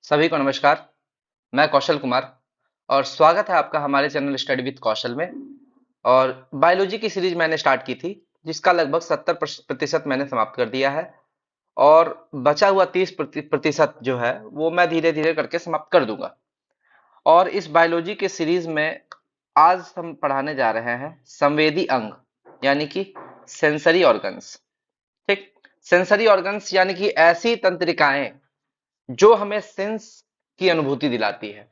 सभी को नमस्कार। मैं कौशल कुमार और स्वागत है आपका हमारे चैनल स्टडी विद कौशल में। और बायोलॉजी की सीरीज मैंने स्टार्ट की थी, जिसका लगभग 70% मैंने समाप्त कर दिया है। और बचा हुआ 30% जो है वो मैं धीरे धीरे करके समाप्त कर दूंगा। और इस बायोलॉजी के सीरीज में आज हम पढ़ाने जा रहे हैं संवेदी अंग, यानी कि सेंसरी ऑर्गन्स। ठीक। सेंसरी ऑर्गन्स यानी कि ऐसी तंत्रिकाएं जो हमें सेंस की अनुभूति दिलाती है।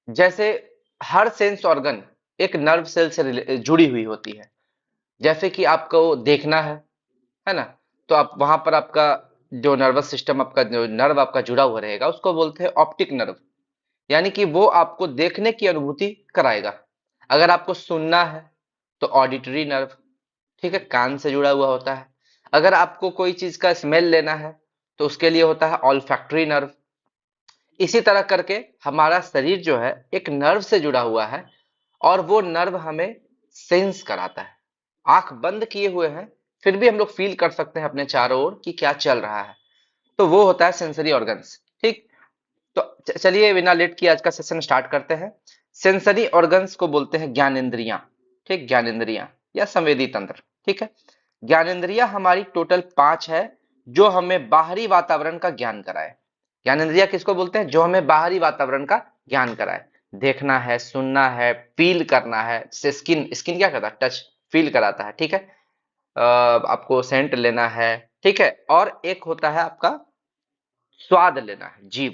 जैसे हर सेंस ऑर्गन एक नर्व सेल से जुड़ी हुई होती है। जैसे कि आपको देखना है ना? तो आप वहां पर आपका जो नर्वस सिस्टम, आपका जो नर्व आपका जुड़ा हुआ रहेगा, उसको बोलते हैं ऑप्टिक नर्व। यानी कि वो आपको देखने की अनुभूति कराएगा। अगर आपको सुनना है तो ऑडिटरी नर्व, ठीक है, कान से जुड़ा हुआ होता है। अगर आपको कोई चीज का स्मेल लेना है तो उसके लिए होता है ऑल्फैक्टरी नर्व। इसी तरह करके हमारा शरीर जो है एक नर्व से जुड़ा हुआ है, और वो नर्व हमें सेंस कराता है। आंख बंद किए हुए हैं, फिर भी हम लोग फील कर सकते हैं अपने चारों ओर कि क्या चल रहा है। तो वो होता है सेंसरी ऑर्गन्स। ठीक। तो चलिए बिना लेट किए आज का सेशन स्टार्ट करते हैं। सेंसरी ऑर्गन्स को बोलते हैं ज्ञानेंद्रियां। ठीक, ज्ञानेंद्रियां या संवेदी तंत्र। ठीक है। ज्ञानेंद्रियां हमारी टोटल 5 है, जो हमें बाहरी वातावरण का ज्ञान कराए। ज्ञानेंद्रियां किसको बोलते हैं? जो हमें बाहरी वातावरण का ज्ञान कराए। देखना है, सुनना है, फील करना है। से स्किन स्किन क्या करता है? टच, फील कराता है। ठीक है। आपको सेंट लेना है। ठीक है। और एक होता है आपका स्वाद लेना है, जीभ।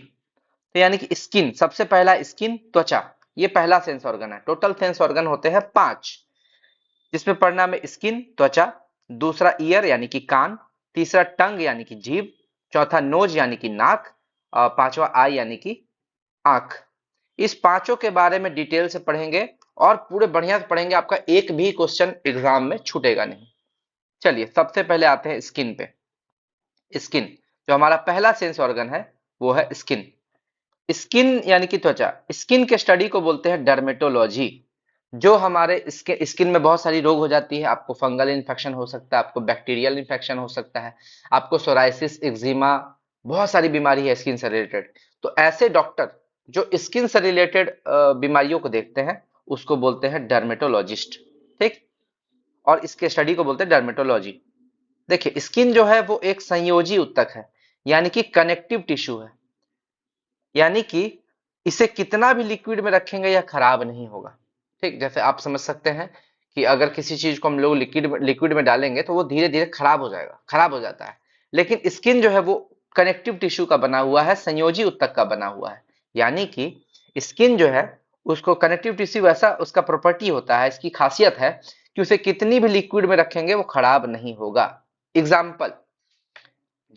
तो यानी कि स्किन, सबसे पहला स्किन, त्वचा। ये पहला सेंस ऑर्गन है। टोटल सेंस ऑर्गन होते हैं 5, जिसमें पढ़ना में स्किन, त्वचा। दूसरा ईयर यानी कि कान। तीसरा टंग यानी कि जीभ। चौथा नोज यानी कि नाक। और पांचवा आई यानी कि आंख। इस पांचों के बारे में डिटेल से पढ़ेंगे, और पूरे बढ़िया से पढ़ेंगे। आपका एक भी क्वेश्चन एग्जाम में छूटेगा नहीं। चलिए सबसे पहले आते हैं स्किन पे। स्किन, जो हमारा पहला सेंस ऑर्गन है, वो है स्किन। स्किन यानी कि त्वचा। स्किन के स्टडी को बोलते हैं डर्मेटोलॉजी। जो हमारे स्किन में बहुत सारी रोग हो जाती है। आपको फंगल इन्फेक्शन हो सकता है, आपको बैक्टीरियल इन्फेक्शन हो सकता है, आपको सोराइसिस, एक्जिमा, बहुत सारी बीमारी है स्किन से रिलेटेड। तो ऐसे डॉक्टर जो स्किन से रिलेटेड बीमारियों को देखते हैं, उसको बोलते हैं डर्मेटोलॉजिस्ट। ठीक। और इसके स्टडी को बोलते हैं डर्मेटोलॉजी। देखिए, स्किन जो है वो एक संयोजी ऊतक है, यानी कि कनेक्टिव टिश्यू है। यानी कि इसे कितना भी लिक्विड में रखेंगे यह खराब नहीं होगा। ठीक। जैसे आप समझ सकते हैं कि अगर किसी चीज को हम लोग लिक्विड में डालेंगे तो वो धीरे धीरे खराब हो जाएगा, खराब हो जाता है। लेकिन स्किन जो है वो कनेक्टिव टिश्यू का बना हुआ है, संयोजी ऊतक का बना हुआ है। यानी कि स्किन जो है, उसको कनेक्टिव टिश्यू, ऐसा उसका प्रॉपर्टी होता है, इसकी खासियत है कि उसे कितनी भी लिक्विड में रखेंगे वो खराब नहीं होगा। एग्जाम्पल,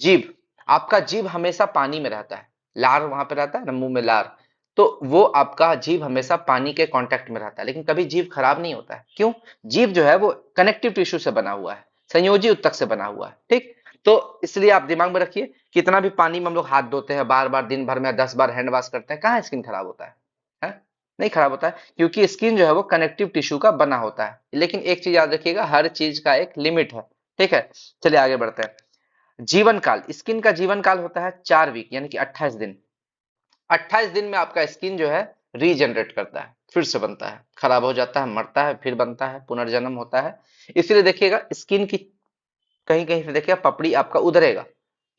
जीभ। आपका जीभ हमेशा पानी में रहता है। लार वहां पे रहता है ना, मुंह में लार। तो वो आपका जीभ हमेशा पानी के कांटेक्ट में रहता है, लेकिन कभी जीभ खराब नहीं होता है। क्यों? जीभ जो है वो कनेक्टिव टिश्यू से बना हुआ है, संयोजी ऊतक से बना हुआ है। ठीक। तो इसलिए आप दिमाग में रखिए, कितना भी पानी में हम लोग हाथ धोते हैं बार बार, दिन भर में 10 बार हैंड वॉश करते हैं, कहाँ स्किन खराब होता है? नहीं खराब होता है, क्योंकि स्किन जो है वो कनेक्टिव टिश्यू का बना होता है। लेकिन एक चीज याद रखिएगा, हर चीज का एक लिमिट है। ठीक है। चलिए आगे बढ़ते हैं। जीवन काल, स्किन का जीवन काल होता है 4 वीक, यानी कि 28 दिन। 28 दिन में आपका स्किन जो है रीजनरेट करता है, फिर से बनता है, खराब हो जाता है, मरता है, फिर बनता है, पुनर्जन्म होता है। इसीलिए देखिएगा स्किन की कहीं कहीं से देखिएगा पपड़ी आपका उधरेगा।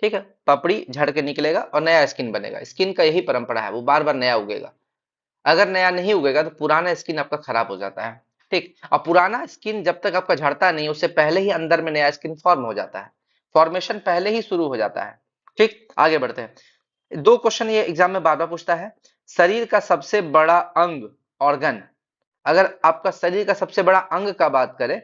ठीक है। पपड़ी झड़ के निकलेगा और नया स्किन बनेगा। स्किन का यही परंपरा है, वो बार बार नया उगेगा। अगर नया नहीं उगेगा तो पुराना स्किन आपका खराब हो जाता है। ठीक। और पुराना स्किन जब तक आपका झड़ता नहीं, उससे पहले ही अंदर में नया स्किन फॉर्म हो जाता है। फॉर्मेशन पहले ही शुरू हो जाता है। ठीक। आगे बढ़ते हैं। 2 क्वेश्चन ये एग्जाम में बार बार पूछता है। शरीर का सबसे बड़ा अंग, ऑर्गन। अगर आपका शरीर का सबसे बड़ा अंग का बात करें,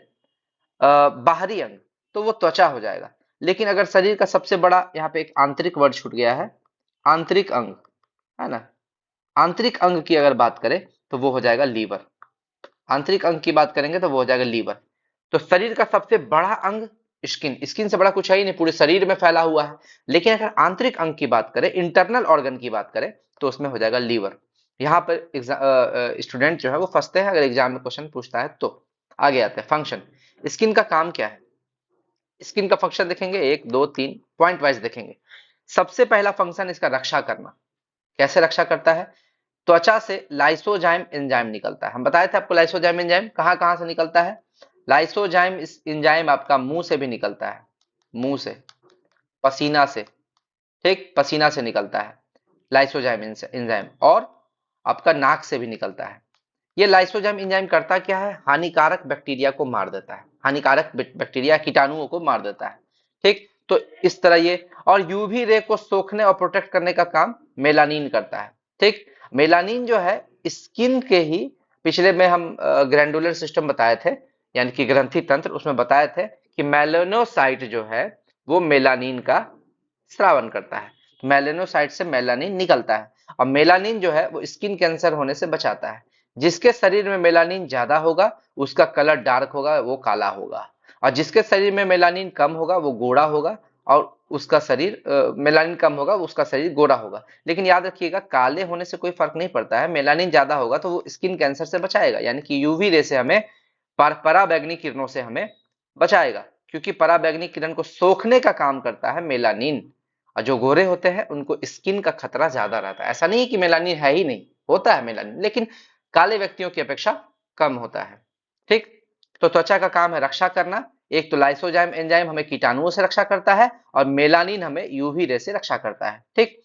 बाहरी अंग, तो वो त्वचा हो जाएगा। लेकिन अगर शरीर का सबसे बड़ा, यहाँ पे एक आंतरिक वर्ड छूट गया है, आंतरिक अंग, है ना? आंतरिक अंग की अगर बात करें तो वो हो जाएगा लीवर। आंतरिक अंग की बात करेंगे तो वो हो जाएगा लीवर। तो शरीर का सबसे बड़ा अंग स्किन, स्किन से बड़ा कुछ है ही नहीं, पूरे शरीर में फैला हुआ है। लेकिन अगर आंतरिक अंग की बात करें, इंटरनल ऑर्गन की बात करें, तो उसमें हो जाएगा लीवर। यहाँ पर स्टूडेंट जो है वो फंसते हैं अगर एग्जाम में क्वेश्चन पूछता है तो। आगे आते हैं फंक्शन। स्किन का काम क्या है? स्किन का फंक्शन देखेंगे, 1 2 3 पॉइंट वाइज देखेंगे। सबसे पहला फंक्शन इसका रक्षा करना। कैसे रक्षा करता है? त्वचा से लाइसोजाइम एंजाइम निकलता है। हम बताए थे आपको लाइसोजाइम एंजाइम कहाँ कहाँ से निकलता है। लाइसोजाइम एंजाइम आपका मुंह से भी निकलता है, मुंह से, पसीना से, ठीक, पसीना से निकलता है लाइसोजाइम एंजाइम, और आपका नाक से भी निकलता है। ये लाइसोजाइम एंजाइम करता क्या है? हानिकारक बैक्टीरिया को मार देता है, हानिकारक बैक्टीरिया कीटाणुओं को मार देता है, ठीक। तो इस तरह ये, और यूवी रे को सोखने और प्रोटेक्ट करने का काम मेलानिन करता है, ठीक। मेलानिन जो है स्किन के ही, पिछले में हम ग्रैंडुलर सिस्टम बताए थे, यानी कि ग्रंथि तंत्र, उसमें बताए थे कि मेलानोसाइट जो है वो मेलानिन का स्रावन करता है। मेलानोसाइट से मेलानिन निकलता है, और मेलानिन जो है वो स्किन कैंसर होने से बचाता है। जिसके शरीर में मेलानिन ज्यादा होगा उसका कलर डार्क होगा, वो काला होगा, और जिसके शरीर में मेलानिन कम होगा वो गोरा होगा, और उसका शरीर मेलानिन कम होगा उसका शरीर गोरा होगा। लेकिन याद रखिएगा काले होने से कोई फर्क नहीं पड़ता है, मेलानिन ज्यादा होगा तो वो स्किन कैंसर से बचाएगा, यानी कि यूवी रे से हमें, पराबैंगनी किरणों से हमें बचाएगा, क्योंकि पराबैंगनी किरण को सोखने का काम करता है मेलानिन। और जो गोरे होते हैं उनको स्किन का खतरा ज्यादा रहता है। ऐसा नहीं है कि मेलानिन है ही नहीं, होता है मेलानिन, लेकिन काले व्यक्तियों की अपेक्षा कम होता है, ठीक। तो त्वचा का काम है रक्षा करना। एक तो लाइसोजाइम एंजाइम हमें कीटाणुओं से रक्षा करता है, और मेलानिन हमें यूवी रे से रक्षा करता है, ठीक।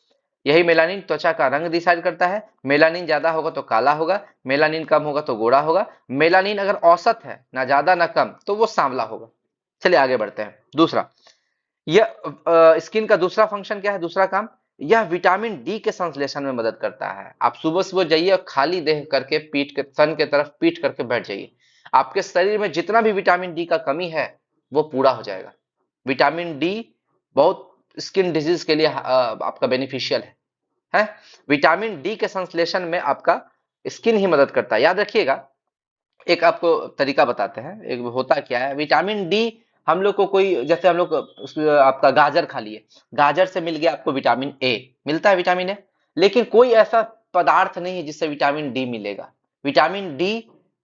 यही मेलानिन त्वचा का रंग डिसाइड करता है। मेलानिन ज्यादा होगा तो काला होगा, मेलानिन कम होगा तो गोरा होगा। मेलानिन अगर औसत है, ना ज्यादा ना कम, तो वो सांवला होगा। चलिए आगे बढ़ते हैं। दूसरा, यह स्किन का दूसरा फंक्शन क्या है, दूसरा काम, यह विटामिन डी के संश्लेषण में मदद करता है। आप सुबह सुबह जाइए और खाली देह करके पीठ के सन के तरफ पीठ करके बैठ जाइए, आपके शरीर में जितना भी विटामिन डी का कमी है वो पूरा हो जाएगा। विटामिन डी बहुत स्किन डिजीज के लिए आपका बेनिफिशियल है। विटामिन डी के संश्लेषण में आपका स्किन ही मदद करता है। याद रखिएगा, एक आपको तरीका बताते हैं, एक होता क्या है, विटामिन डी हम लोग को, कोई जैसे हम लोग आपका गाजर खा लिए, गाजर से मिल गया आपको विटामिन ए, मिलता है विटामिन ए, लेकिन कोई ऐसा पदार्थ नहीं है जिससे विटामिन डी मिलेगा। विटामिन डी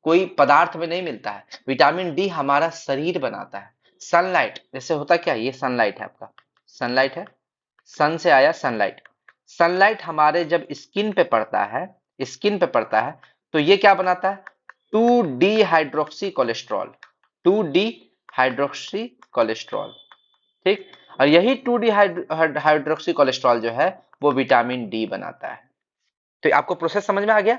कोई पदार्थ में नहीं मिलता है, विटामिन डी हमारा शरीर बनाता है। सनलाइट जैसे होता क्या है, ये सनलाइट है आपका, सनलाइट है, सन से आया सनलाइट। सनलाइट हमारे जब स्किन पे पड़ता है, स्किन पे पड़ता है, तो ये क्या बनाता है, 2 D hydroxy cholesterol, 2 D hydroxy cholesterol, ठीक। और यही 2 डी हाइड्रोक्सी कोलेस्ट्रॉल जो है वो विटामिन डी बनाता है। तो आपको प्रोसेस समझ में आ गया।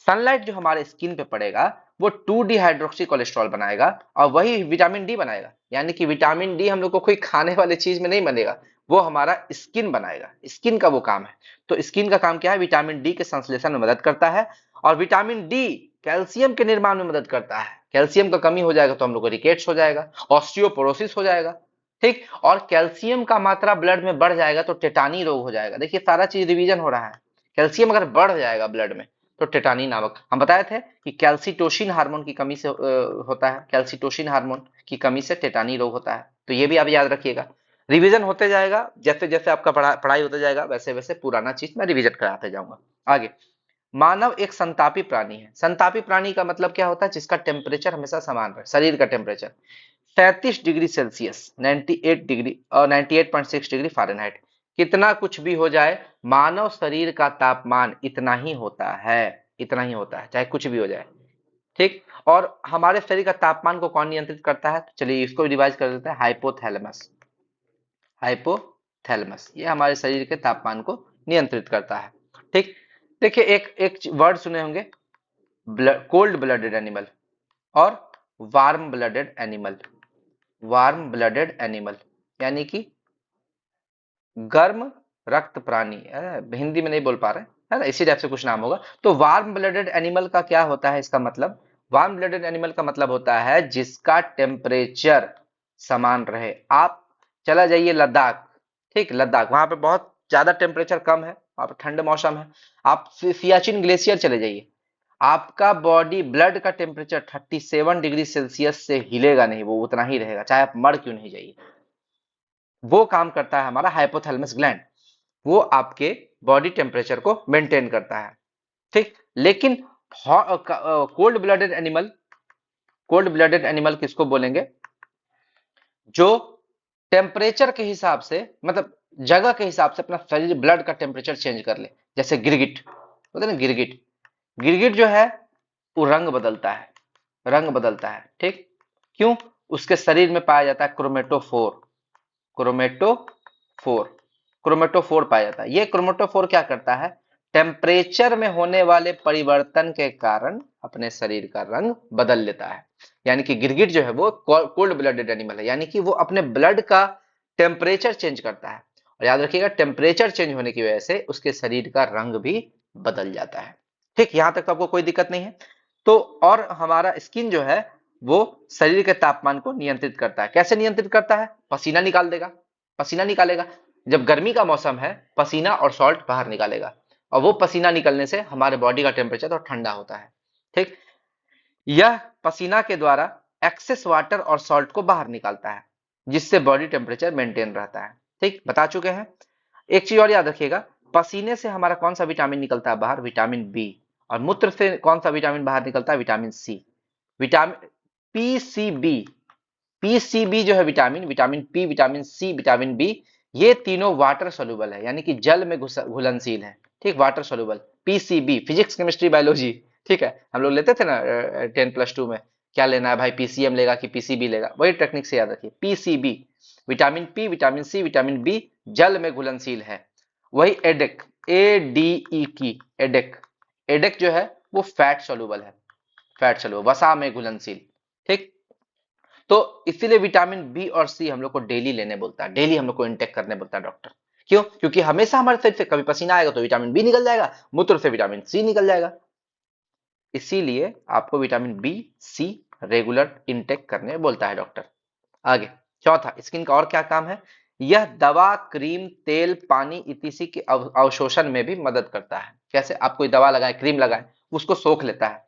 सनलाइट जो हमारे स्किन पे पड़ेगा वो 2 डी हाइड्रोक्सी कोलेस्ट्रॉल बनाएगा, और वही विटामिन डी बनाएगा। यानी कि विटामिन डी हम लोग को कोई खाने वाले चीज में नहीं बनेगा, वो हमारा स्किन बनाएगा, स्किन का वो काम है। तो स्किन का काम क्या है, विटामिन डी के संश्लेषण में मदद करता है। और विटामिन डी कैल्शियम के निर्माण में मदद करता है। कैल्शियम का कमी हो जाएगा तो हम लोग को रिकेट्स हो जाएगा, ऑस्टियोपोरोसिस हो जाएगा, ठीक। और कैल्शियम का मात्रा ब्लड में बढ़ जाएगा तो टेटानी रोग हो जाएगा। देखिए सारा चीज रिवीजन हो रहा है। कैल्शियम अगर बढ़ जाएगा ब्लड में तो टेटानी नामक, हम बताए थे कि कैल्सिटोसिन हार्मोन की कमी से होता है, कैल्सिटोसिन हार्मोन की कमी से टेटानी रोग होता है। तो ये भी आप याद रखिएगा, रिवीजन होते जाएगा, जैसे जैसे आपका पढ़ाई होते जाएगा वैसे वैसे पुराना चीज मैं रिवीजन कराते जाऊंगा। आगे, मानव एक संतापी प्राणी है। संतापी प्राणी का मतलब क्या होता है, जिसका टेम्परेचर हमेशा समान रहे, शरीर का टेम्परेचर 37 डिग्री सेल्सियस, 98 डिग्री और 98.6 डिग्री फ़ारेनहाइट। कितना कुछ भी हो जाए, मानव शरीर का तापमान इतना ही होता है, इतना ही होता है, चाहे कुछ भी हो जाए, ठीक। और हमारे शरीर का तापमान को कौन नियंत्रित करता है, तो चलिए इसको रिवाइज कर देते हैं। हाइपोथैलेमस, हाइपोथैलेमस ये हमारे शरीर के तापमान को नियंत्रित करता है, ठीक। देखिए एक एक वर्ड सुने होंगे, कोल्ड ब्लडेड एनिमल और warm blooded animal. Warm blooded animal यानी कि गर्म रक्त प्राणी, हिंदी में नहीं बोल पा रहे है ना, इसी टाइप से कुछ नाम होगा। तो वार्म ब्लडेड एनिमल का क्या होता है, इसका मतलब, वार्म ब्लडेड एनिमल का मतलब होता है जिसका टेम्परेचर समान रहे। आप चला जाइए लद्दाख, ठीक, लद्दाख वहां पे बहुत ज्यादा टेम्परेचर कम है, वहां पे ठंड मौसम है। आप सियाचिन ग्लेशियर चले जाइए, आपका बॉडी ब्लड का टेम्परेचर 37 डिग्री सेल्सियस से हिलेगा नहीं, वो उतना ही रहेगा चाहे आप मर क्यों नहीं जाइए। वो काम करता है हमारा हाइपोथैलेमस ग्लैंड, वो आपके बॉडी टेम्परेचर को मेंटेन करता है, ठीक। लेकिन cold blooded animal, cold blooded animal किसको बोलेंगे, जो टेम्परेचर के हिसाब से, मतलब जगह के हिसाब से अपना शरीर ब्लड का टेम्परेचर चेंज कर ले। जैसे गिरगिट होता है ना, गिरगिट, गिरगिट जो है वो रंग बदलता है, रंग बदलता है, ठीक। क्यों? उसके शरीर में पाया जाता है क्रोमेटोफोर, क्रोमेटोफोर, क्रोमेटोफोर पाया जाता है। ये क्रोमेटोफोर क्या करता है, टेम्परेचर में होने वाले परिवर्तन के कारण अपने शरीर का रंग बदल लेता है। यानी कि गिरगिट जो है वो कोल्ड ब्लडेड एनिमल है, यानी कि वो अपने ब्लड का टेम्परेचर चेंज करता है। और याद रखिएगा, टेम्परेचर चेंज होने की वजह से उसके शरीर का रंग भी बदल जाता है। ठीक, यहां तक तो आपको कोई दिक्कत नहीं है। तो और हमारा स्किन जो है वो शरीर के तापमान को नियंत्रित करता है। कैसे नियंत्रित करता है? पसीना निकाल देगा, पसीना निकालेगा। जब गर्मी का मौसम है, पसीना और सॉल्ट बाहर निकालेगा, और वो पसीना निकलने से हमारे बॉडी का टेम्परेचर तो ठंडा होता है। ठीक, यह पसीना के द्वारा एक्सेस वाटर और सॉल्ट को बाहर निकालता है, जिससे बॉडी टेम्परेचर मेंटेन रहता है। ठीक, बता चुके हैं। एक चीज और याद रखिएगा, पसीने से हमारा कौन सा विटामिन निकलता है बाहर? Vitamin b. और मूत्र से कौन सा विटामिन बाहर निकलता है? Vitamin c. Vitamin PCB, PCB जो है vitamin, vitamin p, vitamin c, vitamin b, ये तीनों वाटर सोल्यूबल है, यानी कि जल में घुलनशील है। ठीक, water soluble. PCB, physics chemistry biology, ठीक है, हम लोग लेते थे ना 10+2 में। क्या लेना है भाई, पीसीएम लेगा कि पीसीबी लेगा, वही टेक्निक से याद रखिए। PCB, vitamin p, vitamin c, vitamin b जल में घुलनशील है। वही एडेक, एडीई की, एडेक, एडेक जो है वो फैट सोल्यूबल है, फैट सोल्यूबल, वसा में घुलनशील। ठीक, तो इसीलिए विटामिन बी और सी हम लोग को डेली लेने बोलता है, डेली हम लोग को इंटेक करने बोलता है डॉक्टर। क्यों? क्योंकि हमेशा हमारे शरीर से कभी पसीना आएगा तो विटामिन बी निकल जाएगा, मूत्र से विटामिन सी निकल जाएगा। इसीलिए आपको vitamin b c regular intake करने बोलता है डॉक्टर। आगे चौथा, स्किन का और क्या काम है? यह दवा, क्रीम, तेल, पानी इत्यादि के अवशोषण में भी मदद करता है। कैसे? आप कोई दवा लगाए, क्रीम लगाए, उसको सोख लेता है।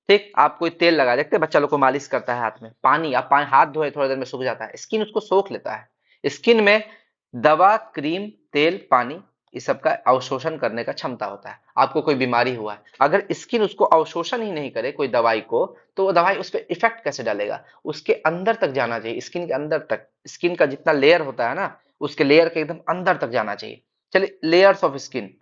ठीक, आप कोई तेल लगा, देखते हैं बच्चा लोग को मालिश करता है हाथ में, पानी, आप हाथ धोए थोड़ी देर में सूख जाता है, स्किन उसको सोख लेता है। स्किन में दवा, क्रीम, तेल, पानी, इस सब का अवशोषण करने का क्षमता होता है। आपको कोई बीमारी हुआ है, अगर स्किन उसको अवशोषण ही नहीं करे कोई दवाई को, तो वो दवाई उस पर इफेक्ट कैसे डालेगा? उसके अंदर तक जाना चाहिए, स्किन के अंदर तक। स्किन का जितना लेयर होता है ना, उसके लेयर के एकदम अंदर तक जाना चाहिए। चलिए, लेयर्स ऑफ स्किन,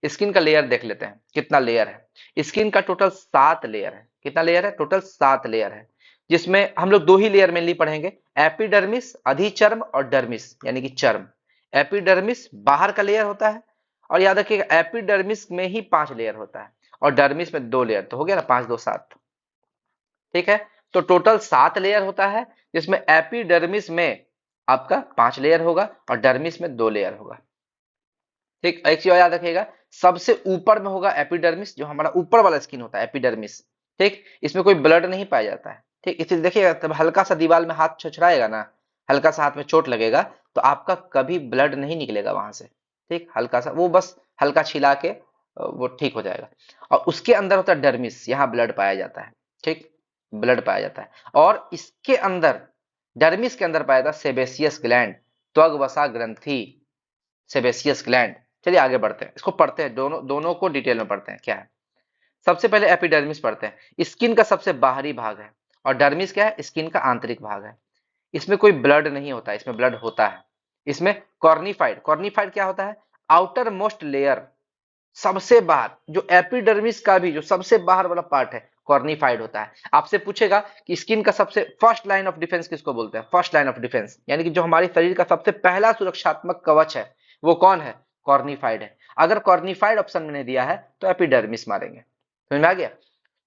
स्किन का लेयर देख लेते हैं कितना लेयर है। स्किन का टोटल 7 लेयर है। कितना लेयर है? टोटल 7 लेयर है, जिसमें हम लोग 2 ही लेयर मेनली पढ़ेंगे, एपिडर्मिस, अधिचर्म, और डर्मिस, यानी कि चर्म। एपिडर्मिस बाहर का लेयर होता है, और याद रखिएगा एपिडर्मिस में ही 5 लेयर होता है, और डर्मिस में 2 लेयर, तो हो गया ना 5 2 7। ठीक है, तो टोटल 7 लेयर होता है, जिसमें एपिडर्मिस में आपका 5 लेयर होगा और डर्मिस में 2 लेयर होगा। ठीक, एक चीज और याद रखिएगा, सबसे ऊपर में होगा एपिडर्मिस, जो हमारा ऊपर वाला स्किन होता है, एपिडर्मिस। ठीक, इसमें कोई ब्लड नहीं पाया जाता है। ठीक, इसलिए देखिएगा, तब हल्का सा दीवार में हाथ छुछराएगा ना, हल्का सा हाथ में चोट लगेगा, तो आपका कभी ब्लड नहीं निकलेगा वहां से। ठीक, हल्का सा, वो बस हल्का छिला के वो ठीक हो जाएगा। और उसके अंदर होता है डर्मिस, यहाँ ब्लड पाया जाता है। ठीक, ब्लड पाया जाता है। और इसके अंदर, डर्मिस के अंदर पाया जाता है सेबेसियस ग्लैंड, त्वग वसा ग्रंथि, सेबेसियस ग्लैंड। चलिए आगे बढ़ते हैं, इसको पढ़ते हैं, दोनों दोनों को डिटेल में पढ़ते हैं क्या है। सबसे पहले एपिडर्मिस पढ़ते हैं। स्किन का सबसे बाहरी भाग है, और डर्मिस क्या है? स्किन का आंतरिक भाग है। इसमें कोई ब्लड नहीं होता, इसमें ब्लड होता है। इसमें कॉर्निफाइड, कॉर्निफाइड क्या होता है? आउटर मोस्ट लेयर, सबसे बाहर, जो एपिडर्मिस का भी जो सबसे बाहर वाला पार्ट है, कॉर्निफाइड होता है। आपसे पूछेगा कि स्किन का सबसे फर्स्ट लाइन ऑफ डिफेंस किसको बोलते हैं? फर्स्ट लाइन ऑफ डिफेंस, यानी कि जो हमारे शरीर का सबसे पहला सुरक्षात्मक कवच है, वो कौन है? कॉर्निफाइड है। अगर कॉर्निफाइड ऑप्शन में नहीं दिया है तो एपिडर्मिस मारेंगे। समझ में आ गया?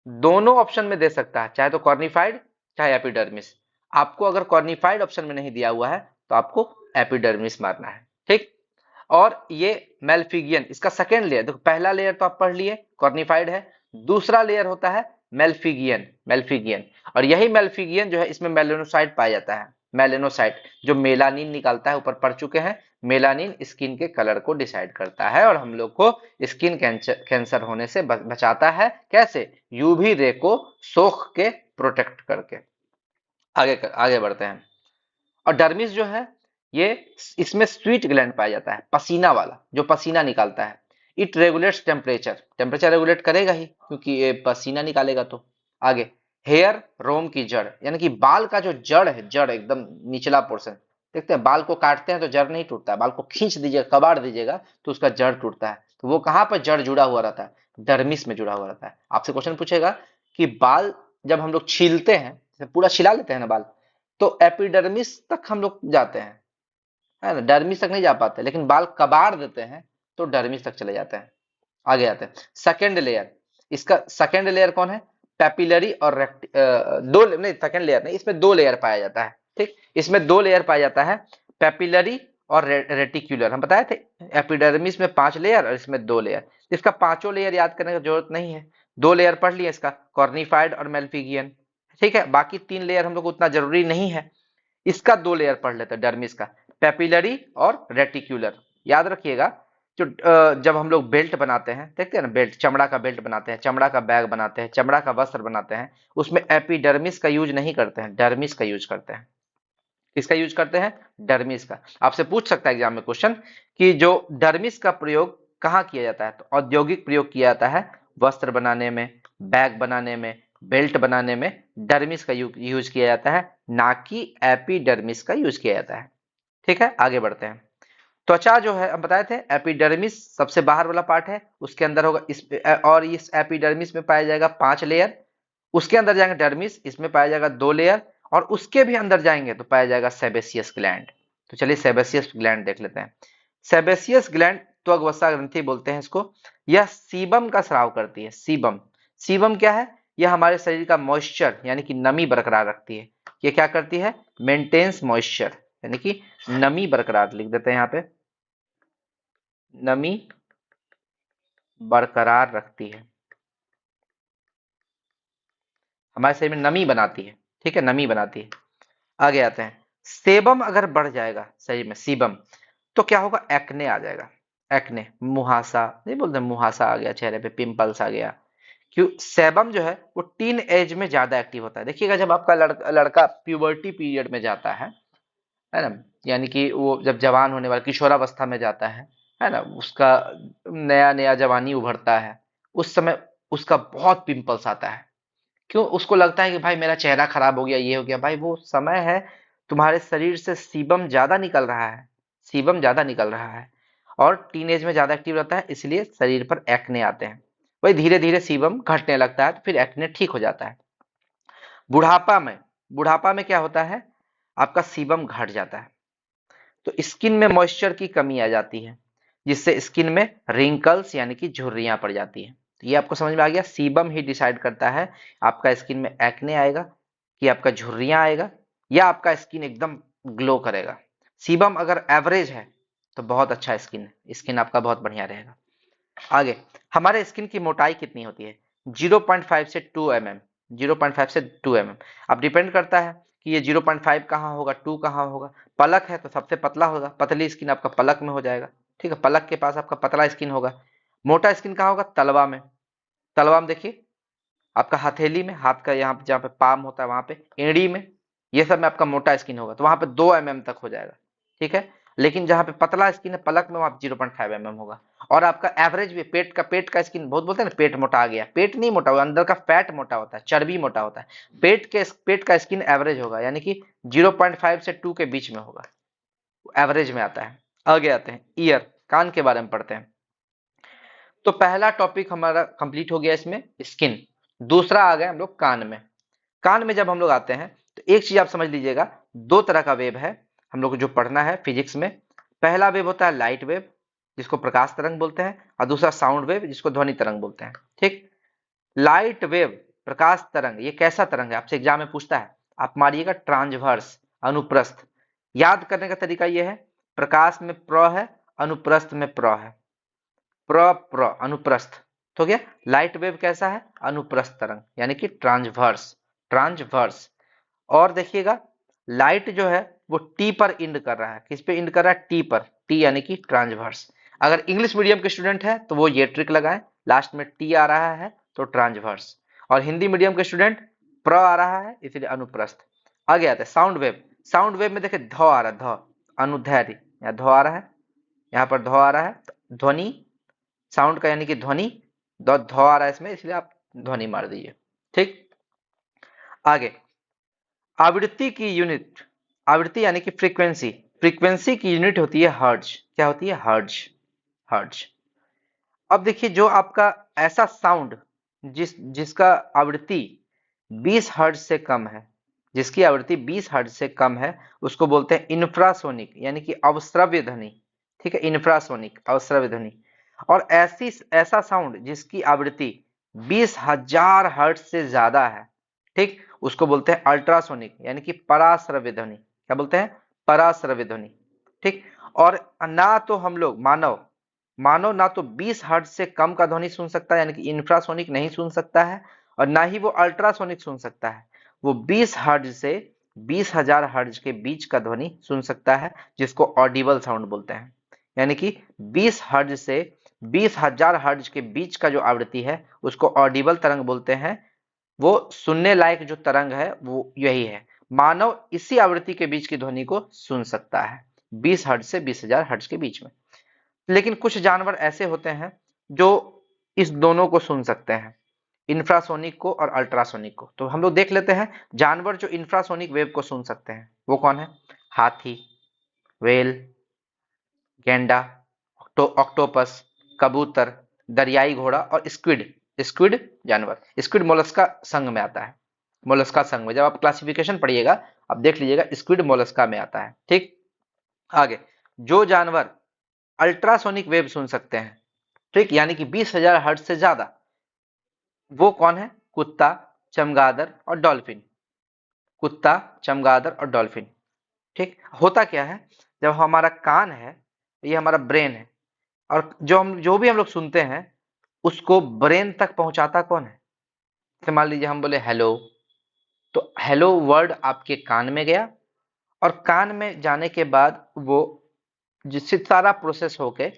दोनों ऑप्शन में दे सकता है, चाहे तो कॉर्निफाइड चाहे एपिडर्मिस। आपको अगर कॉर्निफाइड ऑप्शन में नहीं दिया हुआ है तो आपको एपिडर्मिस मारना है। ठीक, और ये मेल्फिगियन, इसका सेकेंड लेयर, देखो पहला लेयर तो आप पढ़ लिए, कॉर्निफाइड है। दूसरा लेयर होता है मेल्फिगियन, मेल्फिगियन। और यही मेल्फिगियन जो है, इसमें मेलेनोसाइट पाया जाता है। मेलेनोसाइट जो मेलानिन निकालता है, ऊपर पढ़ चुके हैं। मेलानिन स्किन के कलर को डिसाइड करता है, और हम लोग को स्किन कैंसर होने से बचाता है। कैसे? यूवी रे को सोख के प्रोटेक्ट करके। आगे बढ़ते हैं। और डर्मिस जो है, ये, इसमें स्वीट ग्लैंड पाया जाता है, पसीना वाला, जो पसीना निकालता है। It regulates temperature, temperature regulate करेगा ही, क्योंकि ये पसीना निकालेगा। तो आगे, हेयर रोम की जड़, यानी कि बाल का जो जड़ है, जड़ एकदम निचला पोर्शन, देखते हैं बाल को काटते हैं तो जड़ नहीं टूटता है, बाल को खींच दीजिएगा, कबाड़ दीजिएगा तो उसका जड़ टूटता है। तो वो कहाँ पर जड़ जुड़ा हुआ रहता है? डर्मिस में जुड़ा हुआ रहता है। आपसे क्वेश्चन पूछेगा कि बाल जब हम लोग छीलते हैं, जैसे पूरा छिला लेते हैं ना बाल, तो एपिडर्मिस तक हम लोग जाते हैं, है ना, डर्मिस तक नहीं जा पाते, लेकिन बाल कबाड़ देते हैं तो डर्मिस तक चले जाते हैं। आगे आते हैं सेकेंड लेयर। इसका सेकेंड लेयर कौन है? पैपिलरी और दो नहीं, सेकेंड लेयर नहीं, इसमें दो लेयर पाया जाता है। ठीक, इसमें दो लेयर पाया जाता है, पैपिलरी और रेटिकुलर। हम बताए थे एपिडर्मिस में 5 लेयर और इसमें 2 लेयर। इसका पांचों लेयर याद करने की जरूरत नहीं है, 2 लेयर पढ़ लिए इसका, कॉर्निफाइड और मेलफिगियन। ठीक है, बाकी 3 लेयर हम लोग उतना जरूरी नहीं है। इसका 2 लेयर पढ़ लेते हैं डर्मिस का, पैपिलरी और रेटिकुलर। याद रखिएगा, जो जब हम लोग बेल्ट बनाते हैं, देखते हैं ना, बेल्ट, चमड़ा का बेल्ट बनाते हैं, चमड़ा का बैग बनाते हैं, चमड़ा का वस्त्र बनाते हैं, उसमें एपिडर्मिस का यूज नहीं करते हैं, डर्मिस का यूज करते हैं। किसका यूज करते हैं? डर्मिस का। आपसे पूछ सकता है एग्जाम में क्वेश्चन कि जो डर्मिस का प्रयोग कहाँ किया जाता है, तो औद्योगिक प्रयोग किया जाता है, वस्त्र बनाने में, बैग बनाने में, बेल्ट बनाने में डर्मिस का यूज किया जाता है, ना कि एपिडर्मिस का यूज किया जाता है। ठीक है, आगे बढ़ते हैं। त्वचा जो है हम बताए थे, एपिडर्मिस सबसे बाहर वाला पार्ट है, उसके अंदर होगा इस, और इस एपिडर्मिस में पाया जाएगा 5 लेयर। उसके अंदर जाएंगे डर्मिस, इसमें पाया जाएगा 2 लेयर, और उसके भी अंदर जाएंगे तो पाया जाएगा सेबेसियस ग्लैंड। तो चलिए सेबेसियस ग्लैंड देख लेते हैं। सेबेसियस ग्लैंड त्वग्वसा ग्रंथि बोलते हैं इसको। यह सीबम का स्राव करती है। सीबम, सीबम क्या है? यह हमारे शरीर का मॉइस्चर यानी कि नमी बरकरार रखती है। ये क्या करती है? मेंटेन्स मॉइस्चर, यानी कि नमी बरकरार, लिख देते हैं यहाँ पे, नमी बरकरार रखती है, हमारे शरीर में नमी बनाती है। ठीक है, नमी बनाती है। आगे आते हैं, सेबम अगर बढ़ जाएगा शरीर में, सीबम, तो क्या होगा? एक्ने आ जाएगा। एक्ने, मुहासा, नहीं बोलते मुहासा आ गया, चेहरे पे पिंपल्स आ गया। क्यों? सेबम जो है वो टीन एज में ज्यादा एक्टिव होता है। देखिएगा जब आपका लड़का प्यूबर्टी पीरियड में जाता है ना, यानी कि वो जब जवान होने वाला किशोरावस्था में जाता है ना, उसका नया नया जवानी उभरता है, उस समय उसका बहुत पिंपल्स आता है। क्यों? उसको लगता है कि भाई मेरा चेहरा खराब हो गया, ये हो गया। भाई वो समय है, तुम्हारे शरीर से सीबम ज्यादा निकल रहा है, सीबम ज्यादा निकल रहा है, और टीनेज में ज्यादा एक्टिव रहता है, इसलिए शरीर पर एक्ने आते हैं। वही धीरे धीरे सीबम घटने लगता है तो फिर एक्ने ठीक हो जाता है। बुढ़ापा में, बुढ़ापा में क्या होता है? आपका सीबम घट जाता है, तो स्किन में मॉइस्चर की कमी आ जाती है, जिससे स्किन में रिंकल्स यानी कि झुर्रियां पड़ जाती है। तो ये आपको समझ में आ गया, सीबम ही डिसाइड करता है आपका स्किन में एक्ने आएगा, कि आपका झुर्रियां आएगा, या आपका स्किन एकदम ग्लो करेगा। सीबम अगर एवरेज है तो बहुत अच्छा स्किन है, स्किन आपका बहुत बढ़िया रहेगा। आगे, हमारे स्किन की मोटाई कितनी होती है? 0.5 से 2 mm, 0.5 से 2 mm। अब डिपेंड करता है कि ये 0.5 कहाँ होगा, 2 कहाँ होगा। पलक है तो सबसे पतला होगा, पतली स्किन आपका पलक में हो जाएगा। ठीक है, पलक के पास आपका पतला स्किन होगा। मोटा स्किन कहाँ होगा? तलवा में। तलवा में देखिए, आपका हथेली में, हाथ का यहाँ पे जहाँ पे पाम होता है वहां पे, एड़ी में, ये सब में आपका मोटा स्किन होगा, तो वहां पे 2 mm तक हो जाएगा। ठीक है, लेकिन जहाँ पे पतला स्किन है पलक में, वहां 0.5 mm होगा। और आपका एवरेज भी, पेट का स्किन, बहुत बोलते हैं ना पेट मोटा आ गया, पेट नहीं मोटा होगा, अंदर का फैट मोटा होता है, चर्बी मोटा होता है। पेट का स्किन एवरेज होगा, यानी कि 0.5 से 2 के बीच में होगा, एवरेज में आता है। आगे आते हैं, ईयर, कान के बारे में पढ़ते हैं। तो पहला टॉपिक हमारा कंप्लीट हो गया इसमें, स्किन। दूसरा आ गया हम लोग कान में। कान में जब हम लोग आते हैं तो एक चीज आप समझ लीजिएगा, 2 तरह का वेव है हम लोग को जो पढ़ना है फिजिक्स में। पहला वेव होता है लाइट वेव, जिसको प्रकाश तरंग बोलते हैं, और दूसरा साउंड वेव, जिसको ध्वनि तरंग बोलते हैं। ठीक, लाइट वेव, प्रकाश तरंग, ये कैसा तरंग है? आपसे एग्जाम में पूछता है, आप मारिएगा ट्रांसवर्स, अनुप्रस्थ। याद करने का तरीका ये है, प्रकाश में प्र है, अनुप्रस्थ में प्र है, प्र प्र, अनुप्रस्थ। तो क्या लाइट वेव कैसा है? अनुप्रस्थ तरंग, यानी कि ट्रांसवर्स, ट्रांसवर्स। और देखिएगा, लाइट जो है वो टी पर इंड कर रहा है। किस पे इंड कर रहा है? टी पर, टी यानी कि ट्रांसवर्स। अगर इंग्लिश मीडियम के स्टूडेंट है तो वो ये ट्रिक लगाएं, लास्ट में टी आ रहा है तो ट्रांसवर्स, और हिंदी मीडियम के स्टूडेंट प्र आ रहा है इसलिए अनुप्रस्थ। आगे आते हैं साउंड वेव। साउंड वेव में देखिए ध आ रहा है, ध, अनुधैर्य, यहाँ ध आ रहा है, यहाँ पर ध आ रहा है, ध्वनि, साउंड का यानी कि ध्वनि, ध आ रहा है इसमें, इसलिए आप ध्वनि मार दीजिए। ठीक, आगे, आवृत्ति की यूनिट, आवृत्ति यानी कि फ्रीक्वेंसी, फ्रीक्वेंसी की यूनिट होती है हर्ट्ज। क्या होती है? हर्ट्ज। हर्ट्ज। अब देखिए, जो आपका ऐसा साउंड जिसका आवृत्ति 20 हर्ट्ज से कम है, जिसकी आवृत्ति 20 हर्ट्ज से कम है, उसको बोलते हैं इंफ्रासोनिक, यानी कि अवश्रव्य ध्वनि। ठीक है, इंफ्रासोनिक, अवश्रव्य ध्वनि। और ऐसा साउंड जिसकी आवृत्ति 20,000 हर्ट्ज से ज्यादा है, ठीक, उसको बोलते हैं अल्ट्रासोनिक, यानी कि पराश्रव्य ध्वनि। क्या बोलते हैं? पराश्रव्य ध्वनि। ठीक। और ना तो हम लोग मानव मानव ना तो 20 हर्ट्ज से कम का ध्वनि सुन सकता है, यानी कि इंफ्रासोनिक नहीं सुन सकता है, और ना ही वो अल्ट्रासोनिक सुन सकता है। वो 20 हर्ट्ज से 20,000 हर्ट्ज के बीच का ध्वनि सुन सकता है, जिसको ऑडिबल साउंड बोलते हैं। यानी कि 20 हर्ट्ज से 20,000 हर्ट्ज के बीच का जो आवृत्ति है, उसको ऑडिबल तरंग बोलते हैं। वो सुनने लायक जो तरंग है वो यही है। मानव इसी आवृत्ति के बीच की ध्वनि को सुन सकता है, 20 हर्ट्ज से 20,000 हर्ट्ज के बीच में। लेकिन कुछ जानवर ऐसे होते हैं जो इस दोनों को सुन सकते हैं, इंफ्रासोनिक को और अल्ट्रासोनिक को। तो हम लोग देख लेते हैं जानवर जो इंफ्रासोनिक वेव को सुन सकते हैं, वो कौन है? हाथी, व्हेल, गैंडा, ऑक्टोपस, कबूतर, दरियाई घोड़ा और स्क्विड। स्क्विड जानवर, स्क्विड मोलस्का संघ में आता है। मोलस्का संघ में जब आप क्लासिफिकेशन पढ़िएगा, आप देख लीजिएगा, स्क्विड मोलस्का में आता है। ठीक। आगे, जो जानवर अल्ट्रासोनिक वेव सुन सकते हैं, ठीक, यानी कि 20,000 हर्ट्ज से ज्यादा, वो कौन है? कुत्ता, चमगादड़ और डॉल्फिन। कुत्ता, चमगादड़ और डॉल्फिन। ठीक। होता क्या है, जब हमारा कान है, ये हमारा ब्रेन है, और जो भी हम लोग सुनते हैं, उसको ब्रेन तक पहुंचाता कौन है? जैसे मान लीजिए हम बोले हेलो, तो हेलो वर्ड आपके कान में गया, और कान में जाने के बाद वो जिससे सारा प्रोसेस होके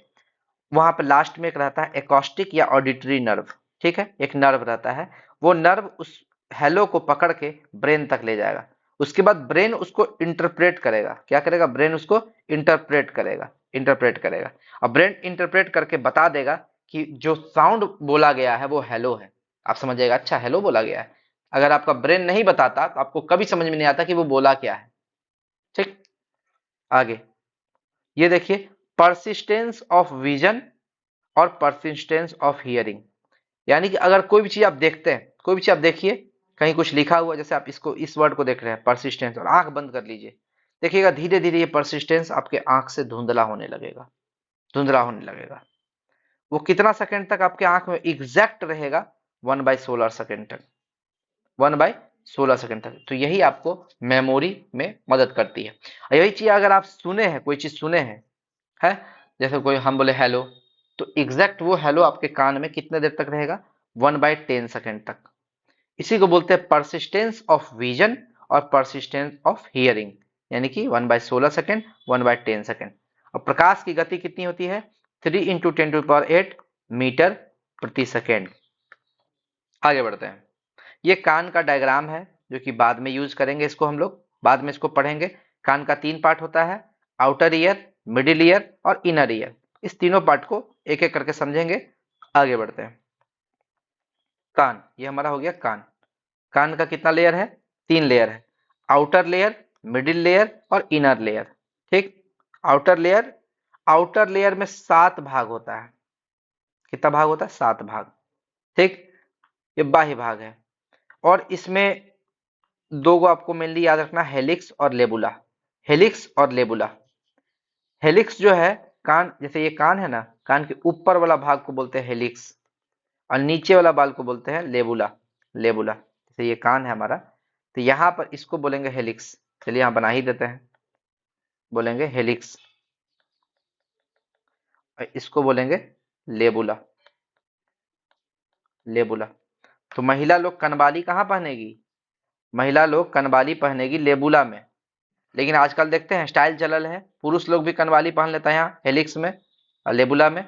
वहां पे लास्ट में एक रहता है एकॉस्टिक या ऑडिटरी नर्व। ठीक है, एक नर्व रहता है, वो नर्व उस हेलो को पकड़ के ब्रेन तक ले जाएगा। उसके बाद ब्रेन उसको इंटरप्रेट करेगा। क्या करेगा? ब्रेन उसको इंटरप्रेट करेगा। अब ब्रेन इंटरप्रेट करके बता देगा कि जो साउंड बोला गया है वो हेलो है। आप समझ जाएगा, अच्छा हेलो बोला गया है। अगर आपका ब्रेन नहीं बताता तो आपको कभी समझ में नहीं आता कि वो बोला क्या है। ठीक। आगे, ये देखिए, परसिस्टेंस ऑफ विजन और परसिस्टेंस ऑफ हियरिंग। यानी कि अगर कोई भी चीज आप देखते हैं, कोई भी चीज आप देखिए, कहीं कुछ लिखा हुआ, जैसे आप इसको, इस वर्ड को देख रहे हैं परसिस्टेंस, और आंख बंद कर लीजिए, देखिएगा धीरे धीरे ये परसिस्टेंस आपके आंख से धुंधला होने लगेगा। धुंधला होने लगेगा। वो कितना सेकंड तक आपके आंख में एग्जैक्ट रहेगा? 1/16 सेकंड तक। 1/16 सेकंड तक। तो यही आपको मेमोरी में मदद करती है। यही चीज अगर आप सुने हैं, कोई चीज सुने हैं, है, जैसे कोई हम बोले हेलो, तो एग्जैक्ट वो हेलो आपके कान में कितने देर तक रहेगा? 1/10 सेकंड तक। इसी को बोलते हैं परसिस्टेंस ऑफ विजन और परसिस्टेंस ऑफ हियरिंग। यानी कि 1/16 सेकंड, 1/10 सेकंड। और प्रकाश की गति कितनी होती है? 3 × 10⁸ मीटर प्रति सेकेंड। आगे बढ़ते हैं। ये कान का डायग्राम है, जो कि बाद में यूज करेंगे, इसको हम लोग बाद में इसको पढ़ेंगे। कान का 3 पार्ट होता है, आउटर ईयर, मिडिल ईयर और इनर ईयर। इस तीनों पार्ट को एक एक करके समझेंगे। आगे बढ़ते हैं। कान, ये हमारा हो गया कान। कान का कितना लेयर है? 3 लेयर है, आउटर लेयर, मिडिल लेयर और इनर लेयर। ठीक। आउटर लेयर, आउटर लेयर में 7 भाग होता है। कितना भाग होता है? 7 भाग। ठीक। ये बाह्य भाग है, और इसमें दो को आपको मेनली याद रखना, हेलिक्स और लेबुला। हेलिक्स और लेबुला। हेलिक्स जो है, कान, जैसे ये कान है ना, कान के ऊपर वाला भाग को बोलते हैं हेलिक्स, और नीचे वाला बाल को बोलते हैं लेबुला। लेबुला, जैसे ये कान है हमारा, तो यहां पर इसको बोलेंगे हेलिक्स। चलिए यहां बना ही देते हैं, बोलेंगे हेलिक्स, और इसको बोलेंगे लेबुला। लेबुला। तो महिला लोग कनबाली कहाँ पहनेगी? महिला लोग कनबाली पहनेगी लेबुला में। लेकिन आजकल देखते हैं स्टाइल चलल है, पुरुष लोग भी कनवाली पहन लेता है यहाँ हेलिक्स में और लेबुला में।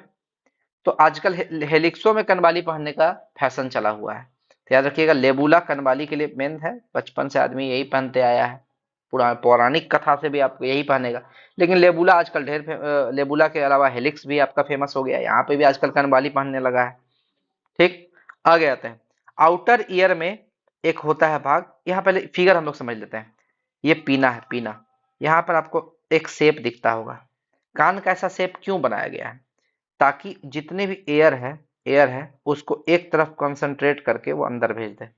तो आजकल हेलिक्सों में कनवाली पहनने का फैशन चला हुआ है। तो याद रखिएगा, लेबुला कनवाली के लिए मेन है, बचपन से आदमी यही पहनते आया है, पूरा पौराणिक कथा से भी आपको यही पहनेगा। लेकिन लेबुला आजकल लेबुला के अलावा हेलिक्स भी आपका फेमस हो गया, यहाँ पे भी आजकल कनवाली पहनने लगा है। ठीक। आगे आते हैं। आउटर ईयर में एक होता है भाग, यहाँ पहले फिगर हम लोग समझ लेते हैं। ये पीना है, पीना। यहाँ पर आपको एक शेप दिखता होगा। कान का ऐसा शेप क्यों बनाया गया है? ताकि जितने भी एयर है उसको एक तरफ कंसंट्रेट करके वो अंदर भेज दे।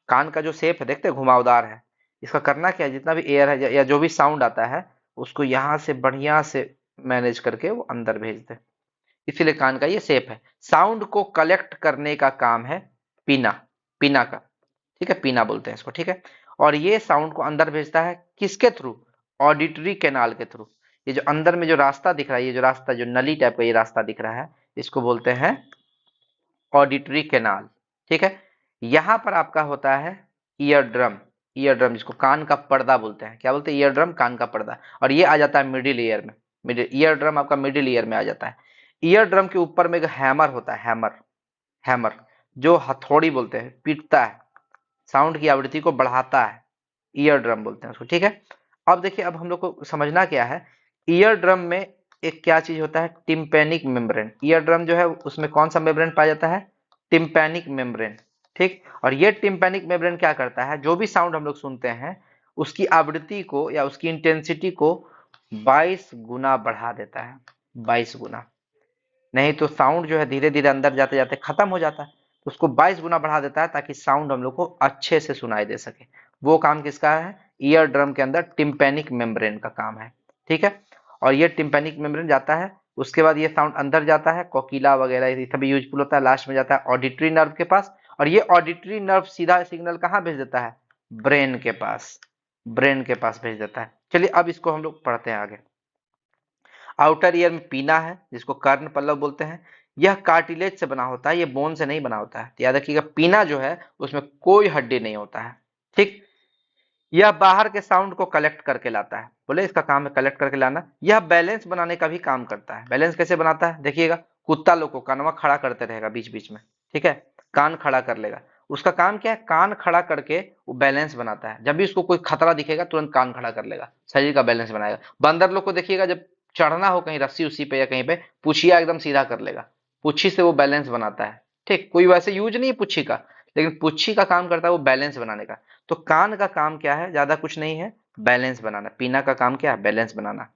कान का जो शेप है देखते हैं घुमावदार है, इसका करना क्या है, जितना भी एयर है या जो भी साउंड आता है उसको यहाँ से बढ़िया से मैनेज करके वो अंदर भेज दे। इसीलिए कान का ये शेप है। साउंड को कलेक्ट करने का काम है पीना, पीना का, ठीक है, पीना बोलते हैं इसको, ठीक है। और ये साउंड को अंदर भेजता है किसके थ्रू? ऑडिटरी कैनाल के थ्रू। ये जो अंदर में जो रास्ता दिख रहा है, ये जो रास्ता, जो नली टाइप का ये रास्ता दिख रहा है, इसको बोलते हैं ऑडिटरी कैनाल, ठीक है। यहां पर आपका होता है ईयर ड्रम, ईयर ड्रम जिसको कान का पर्दा बोलते हैं। क्या बोलते हैं? ईयर ड्रम, कान का पर्दा। और ये आ जाता है मिडिल ईयर में, मिडिल ईयर ड्रम आपका मिडिल ईयर में आ जाता है। ईयर ड्रम के ऊपर में एक हैमर होता है, हैमर, हैमर जो हथौड़ी बोलते हैं, पीटता है, साउंड की आवृत्ति को बढ़ाता है, ईयर ड्रम बोलते हैं उसको, ठीक है। अब देखिए, अब हम लोग को समझना क्या है, ईयर ड्रम में एक क्या चीज होता है? Tympanic membrane. ईयर ड्रम जो है उसमें कौन सा मेम्ब्रेन पाया जाता है? टिम्पैनिक मेम्ब्रेन, ठीक। और ये टिम्पैनिक मेम्ब्रेन क्या करता है? जो भी साउंड हम लोग सुनते हैं उसकी आवृत्ति को या उसकी इंटेंसिटी को 22 गुना बढ़ा देता है, 22 गुना। नहीं तो साउंड जो है धीरे धीरे अंदर जाते जाते खत्म हो जाता है, तो उसको 22 गुना बढ़ा देता है ताकि साउंड हम लोग को अच्छे से सुनाई दे सके। वो काम किसका है? ईयर ड्रम के अंदर टिम्पैनिक मेम्ब्रेन का काम है, ठीक है। और ये टिम्पैनिक मेम्ब्रेन जाता है, उसके बाद ये साउंड अंदर जाता है, कोकिला वगैरह ये सभी यूजफुल होता है, लास्ट में जाता है ऑडिटरी नर्व के पास। और ये ऑडिटरी नर्व सीधा सिग्नल कहाँ भेज देता है? ब्रेन के पास, ब्रेन के पास भेज देता है। चलिए अब इसको हम लोग पढ़ते हैं आगे। आउटर ईयर में पीना है जिसको कर्ण पल्लव बोलते हैं। यह कार्टिलेज से बना होता है, ये बोन से नहीं बना होता है, तो याद रखिएगा पीना जो है उसमें कोई हड्डी नहीं होता है, ठीक। यह बाहर के साउंड को कलेक्ट करके लाता है, बोले इसका काम है कलेक्ट करके लाना। यह बैलेंस बनाने का भी काम करता है। बैलेंस कैसे बनाता है? देखिएगा, कुत्ता लोग को कानवा खड़ा करते रहेगा बीच बीच में, ठीक है, कान खड़ा कर लेगा। उसका काम क्या है? कान खड़ा करके वो बैलेंस बनाता है। जब भी उसको कोई खतरा दिखेगा तुरंत कान खड़ा कर लेगा, शरीर का बैलेंस बनाएगा। बंदर लोग को देखिएगा, जब चढ़ना हो कहीं रस्सी उसी पे या कहीं पे, पुछिया एकदम सीधा कर लेगा, पुच्छी से वो बैलेंस बनाता है, ठीक। कोई वैसे यूज नहीं है पुच्छी का, लेकिन पुच्छी का काम करता है वो बैलेंस बनाने का। तो कान का काम क्या है? ज्यादा कुछ नहीं है, बैलेंस बनाना। पीना का काम क्या है? बैलेंस बनाना,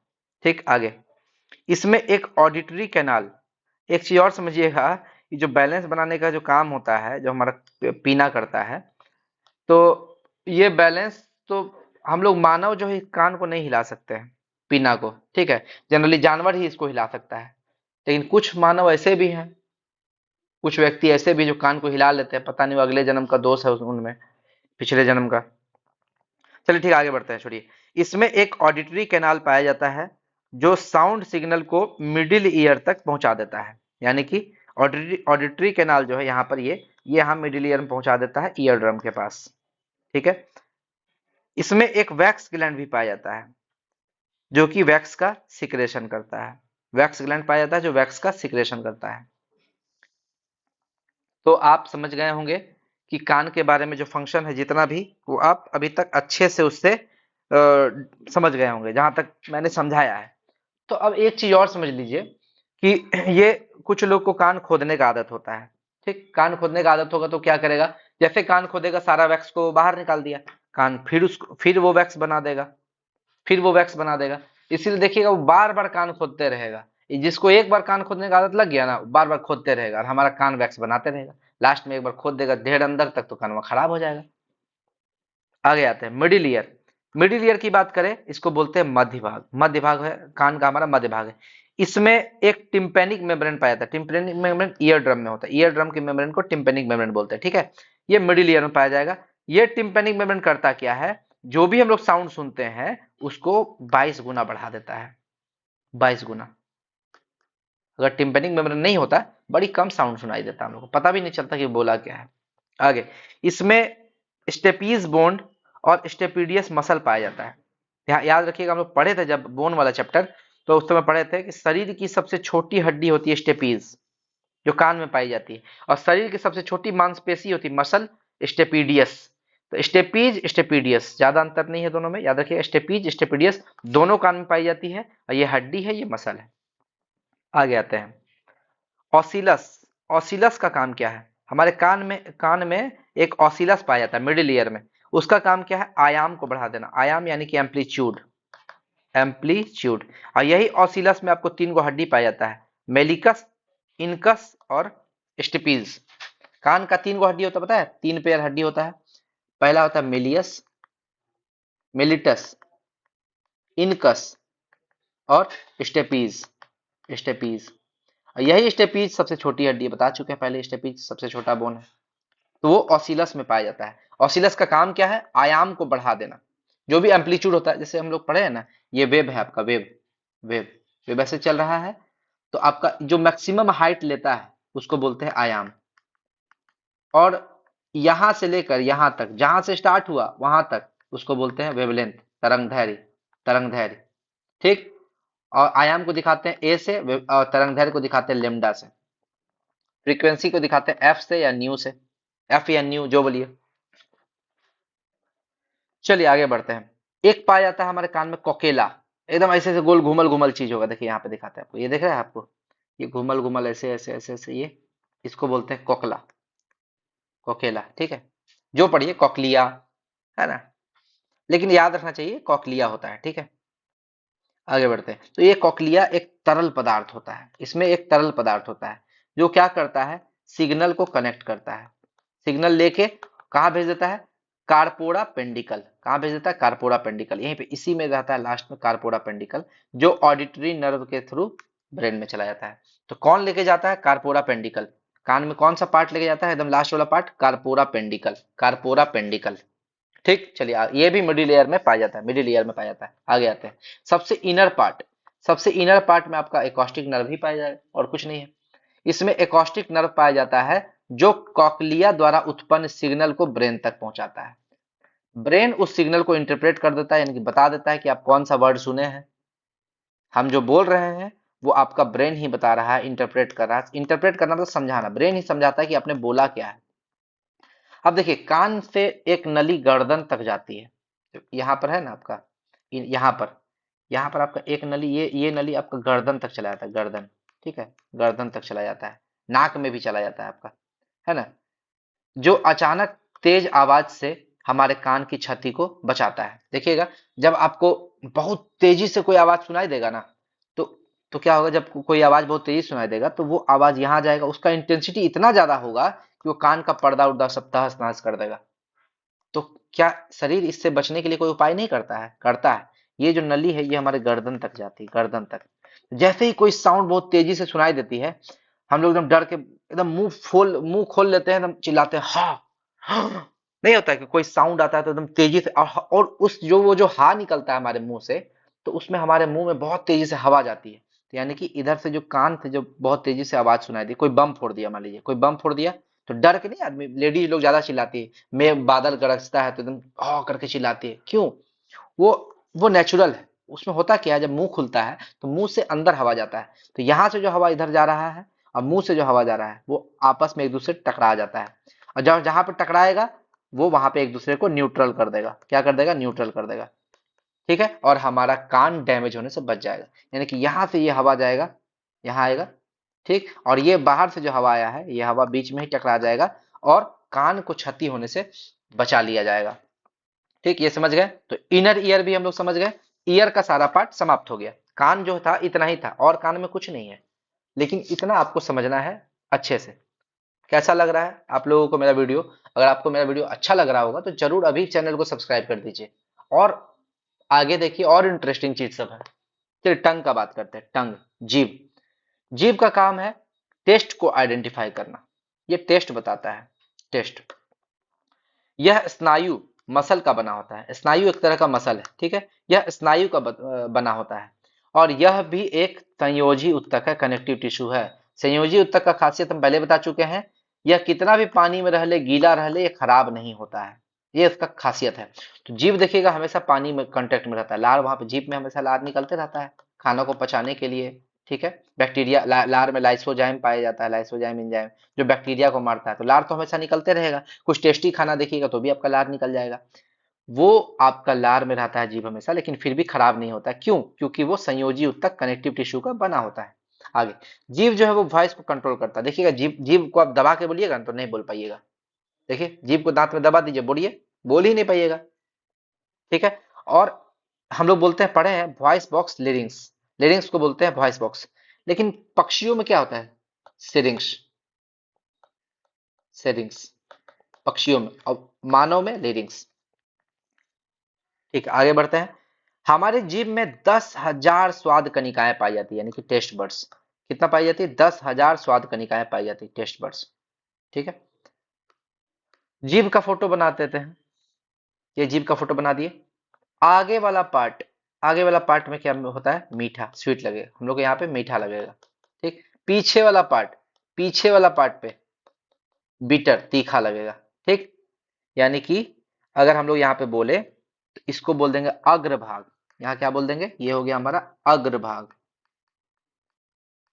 ठीक। आगे, इसमें एक ऑडिटरी कैनाल, एक चीज और समझिएगा, कि जो बैलेंस बनाने का जो काम होता है, जो हमारा पीना करता है, तो ये बैलेंस तो हम लोग मानव जो है कान को नहीं हिला सकते हैं, पीना को, ठीक है। जनरली जानवर ही इसको हिला सकता है, लेकिन कुछ मानव ऐसे भी हैं, कुछ व्यक्ति ऐसे भी जो कान को हिला लेते हैं, पता नहीं वो अगले जन्म का दोष है उनमें, पिछले जन्म का। चलिए ठीक, आगे बढ़ते हैं, छोड़िए। इसमें एक ऑडिटरी कैनाल पाया जाता है जो साउंड सिग्नल को मिडिल ईयर तक पहुंचा देता है। यानी कि ऑडिटरी कैनाल जो है यहाँ पर ये यहाँ मिडिल ईयर में पहुंचा देता है, ईयर ड्रम के पास, ठीक है। इसमें एक वैक्स ग्लैंड भी पाया जाता है जो कि वैक्स का सिक्रेशन करता है। वैक्स ग्लैंड पाया जाता है जो वैक्स का सिक्रेशन करता है। तो आप समझ गए होंगे कि कान के बारे में जो फंक्शन है जितना भी, वो आप अभी तक अच्छे से उससे समझ गए होंगे जहां तक मैंने समझाया है। तो अब एक चीज और समझ लीजिए कि ये कुछ लोग को कान खोदने का आदत होता है, ठीक। कान खोदने का आदत होगा तो क्या करेगा? जैसे कान खोदेगा सारा वैक्स को बाहर निकाल दिया, कान फिर वो वैक्स बना देगा, फिर वो वैक्स बना देगा। इसीलिए देखिएगा वो बार बार कान खोदते रहेगा। जिसको एक बार कान खोदने का आदत लग गया ना, बार बार खोदते रहेगा और हमारा कान वैक्स बनाते रहेगा। लास्ट में एक बार खोद देगा ढेर अंदर तक तो कान खराब हो जाएगा। आगे आते हैं मिडिल ईयर। मिडिल ईयर की बात करें, इसको बोलते हैं मध्य भाग। मध्य भाग है कान का, हमारा मध्य भाग है। इसमें एक टिम्पेनिक मेम्ब्रेन पाया जाता है। टिम्पेनिक मेम्ब्रेन ईयर ड्रम में होता है, ईयर ड्रम के मेम्ब्रेन को टिम्पेनिक मेम्ब्रेन बोलते हैं, ठीक है। ये मिडिल ईयर में पाया जाएगा। ये टिम्पेनिक मेम्ब्रेन करता क्या है? जो भी हम लोग साउंड सुनते हैं उसको 22 गुना बढ़ा देता है, 22 गुना। अगर टिम्पेनिक मेम्ब्रेन नहीं होता, बड़ी कम साउंड सुनाई देता, हम लोग को पता भी नहीं चलता कि बोला क्या है। आगे, इसमें स्टेपीज बोन्ड और स्टेपीडियस मसल पाया जाता है। याद रखिएगा, हम लोग पढ़े थे जब बोन वाला चैप्टर, तो उस समय पढ़े थे कि शरीर की सबसे छोटी हड्डी होती है स्टेपीज, जो कान में पाई जाती है। और शरीर की सबसे छोटी मांसपेशी होती है मसल, स्टेपीडियस। तो स्टेपीज स्टेपीडियस, ज्यादा अंतर नहीं है दोनों में, याद रखिएगा स्टेपीज स्टेपीडियस दोनों कान में पाई जाती है, और ये हड्डी है, ये मसल है। आगे आते हैं ऑसिलस। ऑसिलस का काम क्या है? हमारे कान में एक ऑसिलस पाया जाता है मिडिल ईयर में। उसका काम क्या है? आयाम को बढ़ा देना। आयाम यानी कि एम्पलीट्यूड, एम्पलीट्यूड। और यही ऑसिलस में आपको 3 गो हड्डी पाया जाता है, मेलिकस, इनकस और स्टिपीज। कान का 3 गो हड्डी होता है, पता है? 3 पेयर हड्डी होता है। पहला होता है मेलियस, मेलिटस, इनकस और स्टेपीज। स्टेपीज, यही स्टेपीज सबसे छोटी हड्डी, बता चुके हैं पहले, स्टेपीज सबसे छोटा बोन है। तो वो ऑसिलस में पाया जाता है। ऑसिलस का काम क्या है? आयाम को बढ़ा देना। जो भी एम्पलीट्यूड होता है, जैसे हम लोग पढ़े हैं ना, ये वेव है आपका, वेव, वेव, वेव ऐसे चल रहा है, तो आपका जो मैक्सिमम हाइट लेता है उसको बोलते हैं आयाम। और यहां से लेकर यहां तक, जहां से स्टार्ट हुआ वहां तक, उसको बोलते हैं वेवलेंथ, तरंग दैर्ध्य, तरंग दैर्ध्य। ठीक। और आयाम को दिखाते हैं ए से, और तरंग दैर्ध्य को दिखाते हैं लेमडा से। फ्रीक्वेंसी को दिखाते हैं एफ से या न्यू से, एफ या न्यू जो बोलिए। चलिए आगे बढ़ते हैं। एक पाया जाता है हमारे कान में कोकेला, एकदम ऐसे ऐसे गोल घुमल घुमल चीज होगा, देखिए यहाँ पे दिखाते हैं आपको, ये देख रहे हैं आपको, ये घुमल घुमल ऐसे ऐसे ऐसे ऐसे, ये इसको बोलते हैं कोकला, कोकेला। ठीक है, जो पढ़िए कोकलिया, है ना, लेकिन याद रखना चाहिए कोकलिया होता है। ठीक है, आगे बढ़ते हैं। तो ये कोकलिया एक तरल पदार्थ होता है, इसमें एक तरल पदार्थ होता है जो क्या करता है, सिग्नल को कनेक्ट करता है, सिग्नल लेके कहाँ भेज देता है, कार्पोरा पेंडिकल। कहाँ भेज देता है? कार्पोरा पेंडिकल, यहीं पे इसी में रहता है लास्ट में कार्पोरा पेंडिकल, जो ऑडिटरी नर्व के थ्रू ब्रेन में चला जाता है। तो कौन लेके जाता है? कार्पोरा पेंडिकल। कान में कौन सा पार्ट लेके जाता है? एकदम लास्ट वाला पार्ट, कार्पोरा पेंडिकल, कार्पोरा पेंडिकल। ठीक, चलिए ये भी मिडिल ईयर में पाया जाता है, मिडिल ईयर में पाया जाता है। आगे आते हैं, सबसे इनर पार्ट, सबसे इनर पार्ट में आपका एकॉस्टिक नर्व ही पाया जाएगा, और कुछ नहीं है। इसमें एकॉस्टिक नर्व पाया जाता है जो कॉकलिया द्वारा उत्पन्न सिग्नल को ब्रेन तक पहुंचाता है। ब्रेन उस सिग्नल को इंटरप्रेट कर देता है, यानी कि बता देता है कि आप कौन सा वर्ड सुने हैं। हम जो बोल रहे हैं वो आपका ब्रेन ही बता रहा है, इंटरप्रेट कर रहा है। इंटरप्रेट करना मतलब समझाना, ब्रेन ही समझाता है कि आपने बोला क्या है। अब देखिए, कान से एक नली गर्दन तक जाती है, यहाँ पर है ना आपका, यहाँ पर, यहाँ पर आपका एक नली, ये नली आपका गर्दन तक चला जाता है, गर्दन। ठीक है, गर्दन तक चला जाता है, नाक में भी चला जाता है आपका, है ना, जो अचानक तेज आवाज से हमारे कान की क्षति को बचाता है। देखिएगा, जब आपको बहुत तेजी से कोई आवाज सुनाई देगा ना, तो तो क्या होगा, जब कोई आवाज बहुत तेजी से सुनाई देगा तो वो आवाज यहाँ जाएगा, उसका इंटेंसिटी इतना ज्यादा होगा कि वो कान का पर्दा उर्दा सब तहस नहस कर देगा। तो क्या शरीर इससे बचने के लिए कोई उपाय नहीं करता है? करता है। ये जो नली है ये हमारे गर्दन तक जाती है, गर्दन तक। जैसे ही कोई साउंड बहुत तेजी से सुनाई देती है, हम लोग एकदम डर के एकदम मुंह खोल लेते हैं, एकदम चिल्लाते हैं, हाँ। नहीं होता है कि कोई साउंड आता है तो एकदम तेजी से, और उस जो वो जो हा निकलता है हमारे मुंह से, तो उसमें हमारे मुंह में बहुत तेजी से हवा जाती है। तो यानी कि इधर से जो कान थे, जो बहुत तेजी से आवाज सुनाई दी, कोई बम फोड़ दिया, मान लीजिए कोई बम फोड़ दिया, तो डर के नहीं आदमी, लेडीज लोग ज्यादा चिल्लाती है, में बादल गरजता है तो एकदम हा करके चिल्लाती है, क्यों? वो वो नेचुरल है। उसमें होता क्या है, जब मुंह खुलता है तो मुंह से अंदर हवा जाता है, तो यहाँ से जो हवा इधर जा रहा है और मुंह से जो हवा जा रहा है वो आपस में एक दूसरे टकरा जाता है, और जब जहां पर टकराएगा वो वहां पे एक दूसरे को न्यूट्रल कर देगा। क्या कर देगा? न्यूट्रल कर देगा। ठीक है, और हमारा कान डैमेज होने से बच जाएगा। यानी कि यहाँ से ये हवा जाएगा, यहाँ आएगा, ठीक, और ये बाहर से जो हवा आया है ये हवा बीच में ही टकरा जाएगा, और कान को क्षति होने से बचा लिया जाएगा। ठीक, ये समझ गए? तो इनर ईयर भी हम लोग समझ गए, ईयर का सारा पार्ट समाप्त हो गया। कान जो था इतना ही था, और कान में कुछ नहीं है, लेकिन इतना आपको समझना है अच्छे से। कैसा लग रहा है आप लोगों को मेरा वीडियो? अगर आपको मेरा वीडियो अच्छा लग रहा होगा तो जरूर अभी चैनल को सब्सक्राइब कर दीजिए, और आगे देखिए और इंटरेस्टिंग चीज सब है। चलिए टंग का बात करते हैं। टंग, जीभ। जीभ का काम है टेस्ट को आइडेंटिफाई करना, ये टेस्ट बताता है, टेस्ट। यह स्नायु मसल का बना होता है, स्नायु एक तरह का मसल है, ठीक है, यह स्नायु का बना होता है, और यह भी एक संयोजी उत्तक है, कनेक्टिव टिश्यू है। संयोजी उत्तक का खासियत हम पहले बता चुके हैं, यह कितना भी पानी में रह ले, गीला रह ले, ये खराब नहीं होता है, ये इसका खासियत है। तो जीभ देखिएगा हमेशा पानी में कांटेक्ट में रहता है, लार वहां पे जीभ में हमेशा लार निकलते रहता है खाना को पचाने के लिए। ठीक है, बैक्टीरिया लार में लाइसोजाइम पाया जाता है, लाइसोजाइम एंजाइम जो बैक्टीरिया को मारता है, तो लार तो हमेशा निकलते रहेगा। कुछ टेस्टी खाना देखिएगा तो भी आपका लार निकल जाएगा, वो आपका लार में रहता है जीभ हमेशा, लेकिन फिर भी खराब नहीं होता। क्यों? क्योंकि वो संयोजी उत्तक कनेक्टिव टिश्यू का बना होता है। आगे, जीभ जो है वो वॉइस को कंट्रोल करता है। देखिएगा, जीभ जीभ को आप दबा के बोलिएगा तो नहीं बोल पाइएगा। देखिए, जीभ को दांत में दबा दीजिए, बोलिए, बोल ही नहीं पाइएगा। ठीक है, और हम लोग बोलते हैं, पढ़े हैं वॉइस बॉक्स लिरिंग्स, लिरिंग्स को बोलते हैं वॉइस बॉक्स, लेकिन पक्षियों में क्या होता है? सिरिंग्स, सिरिंग्स पक्षियों में, और मानव में लिरिंग्स। ठीक है, आगे बढ़ते हैं। हमारे जीभ में 10,000 स्वाद कणिकाएं पाई जाती है, यानी कि टेस्ट बर्ड्स। कितना पाई जाती है? 10,000 स्वाद कणिकाएं पाई जाती है, टेस्ट बर्ड्स। ठीक है, जीभ का फोटो बना देते हैं। ये जीभ का फोटो बना दिए। आगे वाला पार्ट, आगे वाला पार्ट में क्या होता है? मीठा, स्वीट लगेगा, हम लोग को यहाँ पे मीठा लगेगा। ठीक, पीछे वाला पार्ट, पीछे वाला पार्ट पे बीटर, तीखा लगेगा। ठीक, यानी कि अगर हम लोग यहाँ पे बोले तो इसको बोल देंगे अग्रभाग। यहाँ क्या बोल देंगे? ये हो गया हमारा अग्रभाग,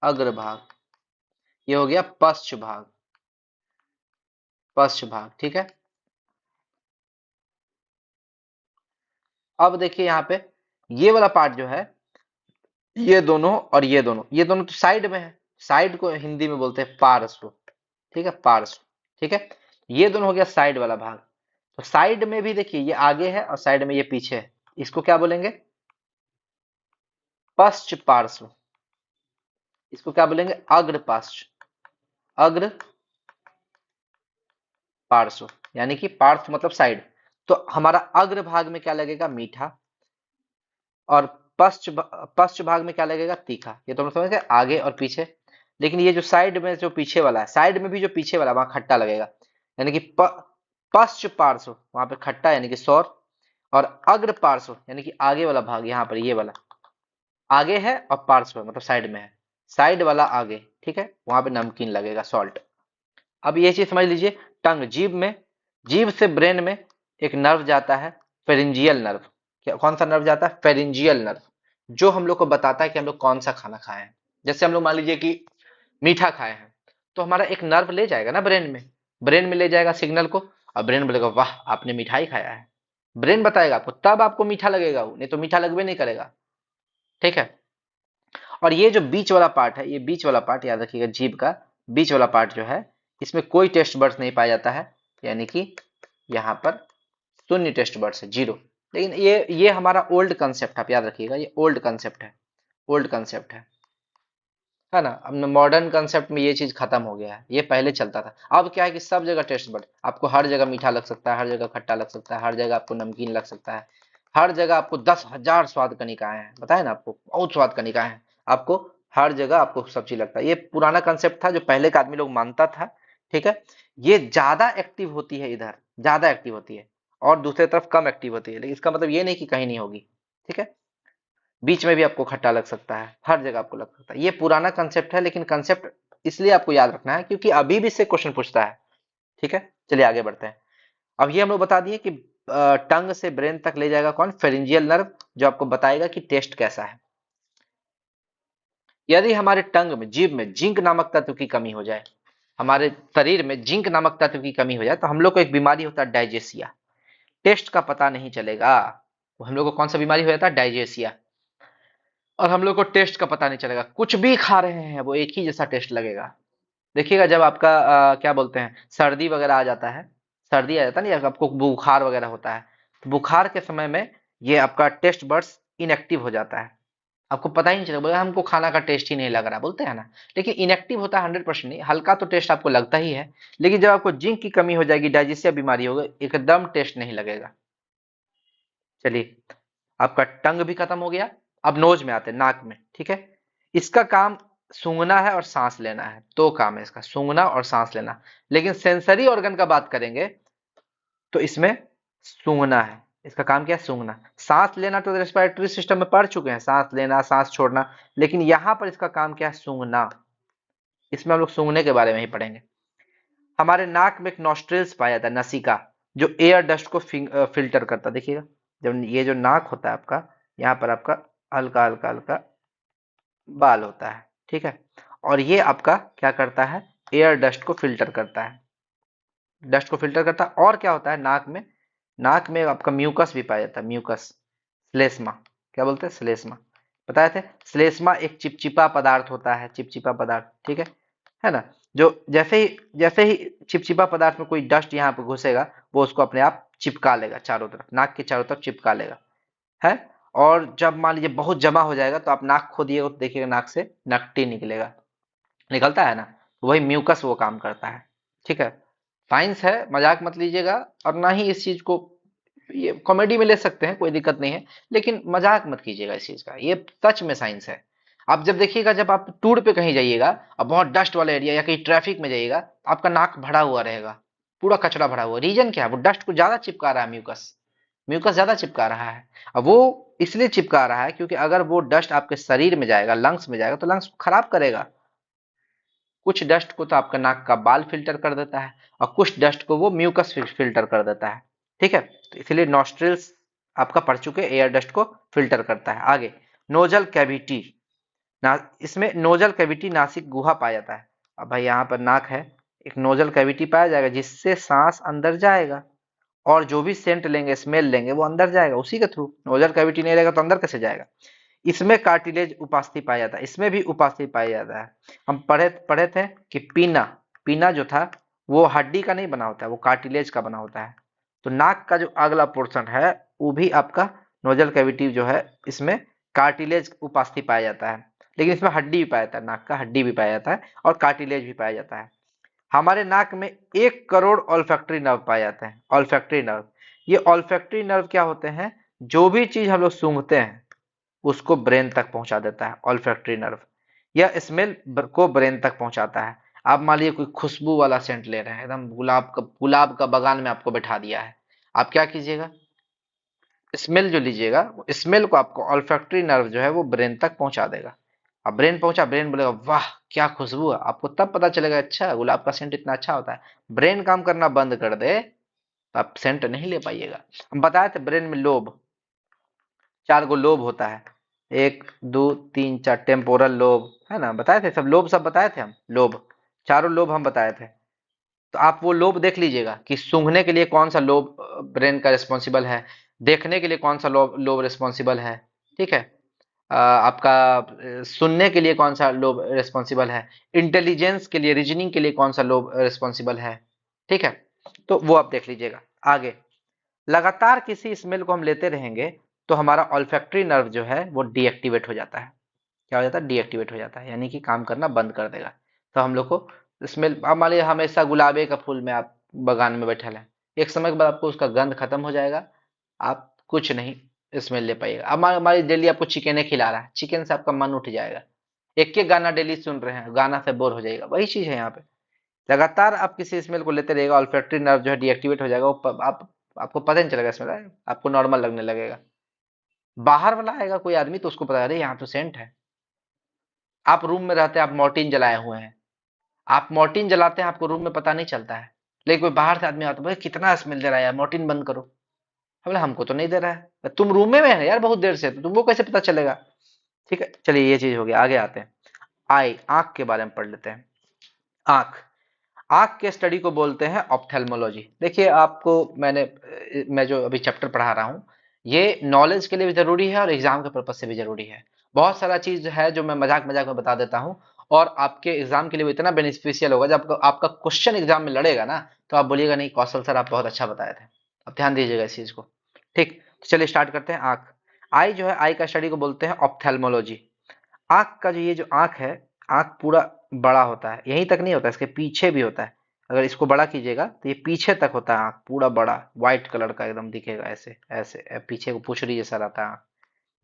अग्रभाग। ये हो गया पश्च भाग, पश्च भाग। ठीक है, अब देखिए यहाँ पे ये वाला पार्ट जो है, ये दोनों और ये दोनों तो साइड में है। साइड को हिंदी में बोलते हैं पार्श्व। ठीक है, पार्श्व। ठीक है, ये दोनों हो गया साइड वाला भाग। तो साइड में भी देखिए, ये आगे है और साइड में ये पीछे है, इसको क्या बोलेंगे? पश्च पार्श्व। इसको क्या बोलेंगे? अग्र पार्श्व, अग्र पार्श्व, यानी कि पार्श्व मतलब साइड। तो हमारा अग्र भाग में क्या लगेगा? मीठा। और पश्च भाग में क्या लगेगा? तीखा। ये तो हम समझ गए, आगे और पीछे। लेकिन ये जो साइड में, जो पीछे वाला है, साइड में भी जो पीछे वाला, वहां खट्टा लगेगा, यानी कि पश्च पार्श्व वहां पे खट्टा, यानी कि सौर। और अग्र पार्श्व यानी कि आगे वाला भाग, यहाँ पर ये वाला आगे है और पार्श्व मतलब साइड में है, साइड वाला आगे। ठीक है, वहां पे नमकीन लगेगा, सॉल्ट। अब ये चीज समझ लीजिए, टंग, जीभ में, जीभ से ब्रेन में एक नर्व जाता है, फेरिंजियल नर्व। क्या, कौन सा नर्व जाता है? फेरिंजियल नर्व, जो हम लोग को बताता है कि हम लोग कौन सा खाना खाए हैं। जैसे हम लोग मान लीजिए कि मीठा खाए हैं, तो हमारा एक नर्व ले जाएगा ना ब्रेन में, ब्रेन में ले जाएगा सिग्नल को, और ब्रेन बोलेगा वाह आपने मिठाई खाया है। ब्रेन बताएगा आपको, तब आपको मीठा लगेगा, वो नहीं तो मीठा लगवे नहीं करेगा। ठीक है, और ये जो बीच वाला पार्ट है, ये बीच वाला पार्ट याद रखिएगा, जीभ का बीच वाला पार्ट जो है, इसमें कोई टेस्ट बर्ड्स नहीं पाया जाता है, यानी कि यहाँ पर शून्य टेस्ट बर्ड्स है, जीरो। लेकिन ये हमारा ओल्ड कंसेप्ट, आप याद रखिएगा, ये ओल्ड कंसेप्ट है, ओल्ड कंसेप्ट है ना। अब मॉडर्न कंसेप्ट में ये चीज खत्म हो गया है, ये पहले चलता था। अब क्या है कि सब जगह टेस्ट बर्ड, आपको हर जगह मीठा लग सकता है, हर जगह खट्टा लग सकता है, हर जगह आपको नमकीन लग सकता है, हर जगह आपको 10,000 स्वाद कनिकाएं हैं, बताए ना आपको, बहुत स्वाद कनिकाएं हैं आपको, हर जगह आपको सब चीज लगता है। ये पुराना कंसेप्ट था जो पहले का आदमी लोग मानता था। ठीक है, ये ज्यादा एक्टिव होती है इधर, ज्यादा एक्टिव होती है, और दूसरी तरफ कम एक्टिव होती है, लेकिन इसका मतलब ये नहीं कि कहीं नहीं होगी। ठीक है, बीच में भी आपको खट्टा लग सकता है, हर जगह आपको लग सकता है। ये पुराना कंसेप्ट है, लेकिन कंसेप्ट इसलिए आपको याद रखना है क्योंकि अभी भी इससे क्वेश्चन पूछता है। ठीक है, चलिए आगे बढ़ते हैं। अब ये हम लोग बता दिए कि टंग से ब्रेन तक ले जाएगा कौन? फेरिंजियल नर्व, जो आपको बताएगा कि टेस्ट कैसा है। यदि हमारे टंग में, जीभ में जिंक नामक तत्व की कमी हो जाए, हमारे शरीर में जिंक नामक तत्व की कमी हो जाए, तो हम लोग को एक बीमारी होता है डाइजेसिया, टेस्ट का पता नहीं चलेगा। हम लोग को कौन सा बीमारी हो जाता है? डाइजेसिया। और हम लोग को टेस्ट का पता नहीं चलेगा, कुछ भी खा रहे हैं वो एक ही जैसा टेस्ट लगेगा। देखिएगा जब आपका क्या बोलते हैं, सर्दी वगैरह आ जाता है, सर्दी आ जाता है नहीं, आपको बुखार वगैरह होता है, तो बुखार के समय में ये आपका टेस्ट बड्स इनएक्टिव हो जाता है, आपको पता ही नहीं चलेगा, बोले हमको खाना का टेस्ट ही नहीं लग रहा, बोलते हैं ना। लेकिन इनएक्टिव होता है 100% नहीं, हल्का तो टेस्ट आपको लगता ही है। लेकिन जब आपको जिंक की कमी हो जाएगी, डाइजेस्टिव बीमारी होगी, एकदम टेस्ट नहीं लगेगा। चलिए, आपका टंग भी खत्म हो गया। अब नोज में आते हैं, नाक में। ठीक है, इसका काम सूंघना है और सांस लेना है, दो काम है इसका, सूंघना और सांस लेना। लेकिन सेंसरी ऑर्गन का बात करेंगे तो इसमें सूंघना है, इसका काम क्या है? सूंघना। सांस लेना तो रेस्पिरेटरी सिस्टम में पढ़ चुके हैं, सांस लेना, सांस छोड़ना, लेकिन यहां पर इसका काम क्या है? सूंघना। इसमें हम लोग सूंघने के बारे में ही पढ़ेंगे। हमारे नाक में एक नॉस्ट्रिल्स पाया जाता है, नसिका, जो एयर डस्ट को फिल्टर करता है। देखिएगा, जब ये जो नाक होता है आपका, यहाँ पर आपका हल्का हल्का हल्का बाल होता है। ठीक है, और ये आपका क्या करता है? एयर डस्ट को फिल्टर करता है, डस्ट को फिल्टर करता है। और क्या होता है नाक में? नाक में आपका म्यूकस भी पाया जाता है, म्यूकस, श्लेष्मा। क्या बोलते हैं? श्लेष्मा। बताए थे, श्लेष्मा एक चिपचिपा पदार्थ होता है, चिपचिपा पदार्थ। ठीक है ना। जो जैसे ही चिपचिपा पदार्थ में कोई डस्ट यहाँ पे घुसेगा, वो उसको अपने आप चिपका लेगा चारों तरफ, नाक के चारों तरफ चिपका लेगा, है। और जब मान लीजिए बहुत जमा हो जाएगा तो आप नाक खोदिएगा तो देखिएगा नाक से नकटी निकलेगा, निकलता है ना, तो वही म्यूकस वो काम करता है। ठीक है, साइंस है, मजाक मत लीजिएगा। और ना ही इस चीज को ये कॉमेडी में ले सकते हैं, कोई दिक्कत नहीं है, लेकिन मजाक मत कीजिएगा इस चीज का, ये सच में साइंस है। आप जब देखिएगा, जब आप टूर पे कहीं जाइएगा और बहुत डस्ट वाला एरिया या कहीं ट्रैफिक में जाइएगा, आपका नाक भरा हुआ रहेगा, पूरा कचरा भरा हुआ। रीजन क्या है? वो डस्ट को ज्यादा चिपका रहा है, म्यूकस, म्यूकस ज्यादा चिपका रहा है। अब वो इसलिए चिपका रहा है क्योंकि अगर वो डस्ट आपके शरीर में जाएगा, लंग्स में जाएगा, तो लंग्स को खराब करेगा। कुछ डस्ट को तो आपका नाक का बाल फिल्टर कर देता है, और कुछ डस्ट को वो म्यूकस फिल्टर कर देता है। ठीक है, तो इसलिए नॉस्ट्रिल्स आपका पढ़ चुके, एयर डस्ट को फिल्टर करता है। आगे, नोजल कैविटी ना, इसमें नोजल कैविटी नासिक गुहा पाया जाता है। अब भाई यहाँ पर नाक है, एक नोजल कैविटी पाया जाएगा जिससे सांस अंदर जाएगा, और जो भी सेंट लेंगे, स्मेल लेंगे, वो अंदर जाएगा उसी के थ्रू। नोजल कैविटी नहीं रहेगा तो अंदर कैसे जाएगा? इसमें कार्टिलेज उपास्थि पाया जाता है, इसमें भी उपास्थि पाया जाता है। हम पढ़े पढ़े थे कि पीना, पीना जो था वो हड्डी का नहीं बना होता है, वो कार्टिलेज का बना होता है। तो नाक का जो अगला पोर्शन है वो भी आपका नोजल कैविटी जो है, इसमें कार्टिलेज उपास्थि पाया जाता है। लेकिन इसमें हड्डी भी पाया जाता है, नाक का हड्डी भी पाया जाता है और कार्टिलेज भी पाया जाता है। हमारे नाक में 1 करोड़ ऑल्फैक्टरी नर्व पाए जाते हैं। ऑल्फैक्टरी नर्व, ये ऑल्फैक्टरी नर्व क्या होते हैं? जो भी चीज हम लोग सूंघते हैं उसको ब्रेन तक पहुंचा देता है ऑल्फैक्टरी नर्व, या स्मेल को ब्रेन तक पहुंचाता है। आप मान लीजिए कोई खुशबू वाला सेंट ले रहे हैं, एकदम गुलाब का बगान में आपको बैठा दिया है, आप क्या कीजिएगा? स्मेल जो लीजिएगा, स्मेल को आपको ऑल्फैक्टरी नर्व जो है वो ब्रेन तक पहुंचा देगा। अब ब्रेन पहुंचा, ब्रेन बोलेगा वाह क्या खुशबू है, आपको तब पता चलेगा अच्छा गुलाब का सेंट इतना अच्छा होता है। ब्रेन काम करना बंद कर दे तो आप सेंट नहीं ले पाइएगा। हम बताए थे ब्रेन में लोब, 4 गो लोब होता है, 1 2 3 4 टेम्पोरल लोब है ना, बताए थे सब लोब, सब बताए थे हम लोब, चारों लोब हम बताए थे। तो आप वो लोब देख लीजिएगा कि सूंघने के लिए कौन सा लोब ब्रेन का रिस्पॉन्सिबल है, देखने के लिए कौन सा लोब लोब रिस्पॉन्सिबल है। ठीक है, आपका सुनने के लिए कौन सा लोब रिस्पॉन्सिबल है, इंटेलिजेंस के लिए, रीजनिंग के लिए कौन सा लोब रिस्पॉन्सिबल है। ठीक है, तो वो आप देख लीजिएगा। आगे, लगातार किसी स्मेल को हम लेते रहेंगे तो हमारा ऑल्फैक्टरी नर्व जो है वो डीएक्टिवेट हो जाता है। क्या हो जाता है? डीएक्टिवेट हो जाता है, यानी कि काम करना बंद कर देगा। तो हम लोग को स्मेल, अब मान लीजिए हमेशा गुलाबे का फूल में आप बगान में बैठल हैं, एक समय के बाद आपको उसका गंध खत्म हो जाएगा, आप कुछ नहीं स्मेल ले पाइएगा। अब मान लीजिए डेली आपको चिकन खिला रहा है, चिकन से आपका मन उठ जाएगा, एक एक गाना डेली सुन रहे हैं, गाना से बोर हो जाएगा। वही चीज है यहाँ पे, लगातार आप किसी स्मेल को लेते रहेगा, ऑल्फैक्टरी नर्व जो है डीएक्टिवेट हो जाएगा, आपको पता नहीं चलेगा स्मेल, आपको नॉर्मल लगने लगेगा। बाहर वाला आएगा कोई आदमी तो उसको पता, अरे यहाँ तो सेंट है। आप रूम में रहते हैं, आप मॉर्टिन जलाए हुए हैं, आप मॉर्टिन जलाते हैं, आपको रूम में पता नहीं चलता है, लेकिन कोई बाहर से आदमी आता है, भाई कितना स्मेल दे रहा है यार, मॉर्टिन बंद करो। बोले हमको तो नहीं दे रहा है, तुम रूम में है यार बहुत देर से, तो तुमको कैसे पता चलेगा? ठीक है, चलिए ये चीज हो गया। आगे आते हैं, आई, आंख के बारे में पढ़ लेते हैं। आंख, आंख के स्टडी को बोलते हैं ऑप्थेल्मोलॉजी। देखिए आपको मैं जो अभी चैप्टर पढ़ा रहा हूँ, ये नॉलेज के लिए भी जरूरी है और एग्जाम के पर्पज से भी जरूरी है। बहुत सारा चीज है जो मैं मजाक मजाक में बता देता हूँ, और आपके एग्जाम के लिए वो इतना बेनिफिशियल होगा, जब आपका क्वेश्चन एग्जाम में लड़ेगा ना, तो आप बोलिएगा नहीं कौशल सर आप बहुत अच्छा बताए थे। अब ध्यान दीजिएगा इस चीज को। ठीक, तो चलिए स्टार्ट करते हैं। आंख, आई जो है, आई का स्टडी को बोलते हैं ऑप्थेल्मोलॉजी। आंख का जो ये जो आंख है, आंख पूरा बड़ा होता है, यहीं तक नहीं होता, इसके पीछे भी होता है। अगर इसको बड़ा कीजिएगा तो ये पीछे तक होता है, आंख पूरा बड़ा व्हाइट कलर का एकदम दिखेगा, ऐसे ऐसे पीछे को पुछड़ी जैसा रहता है आंख।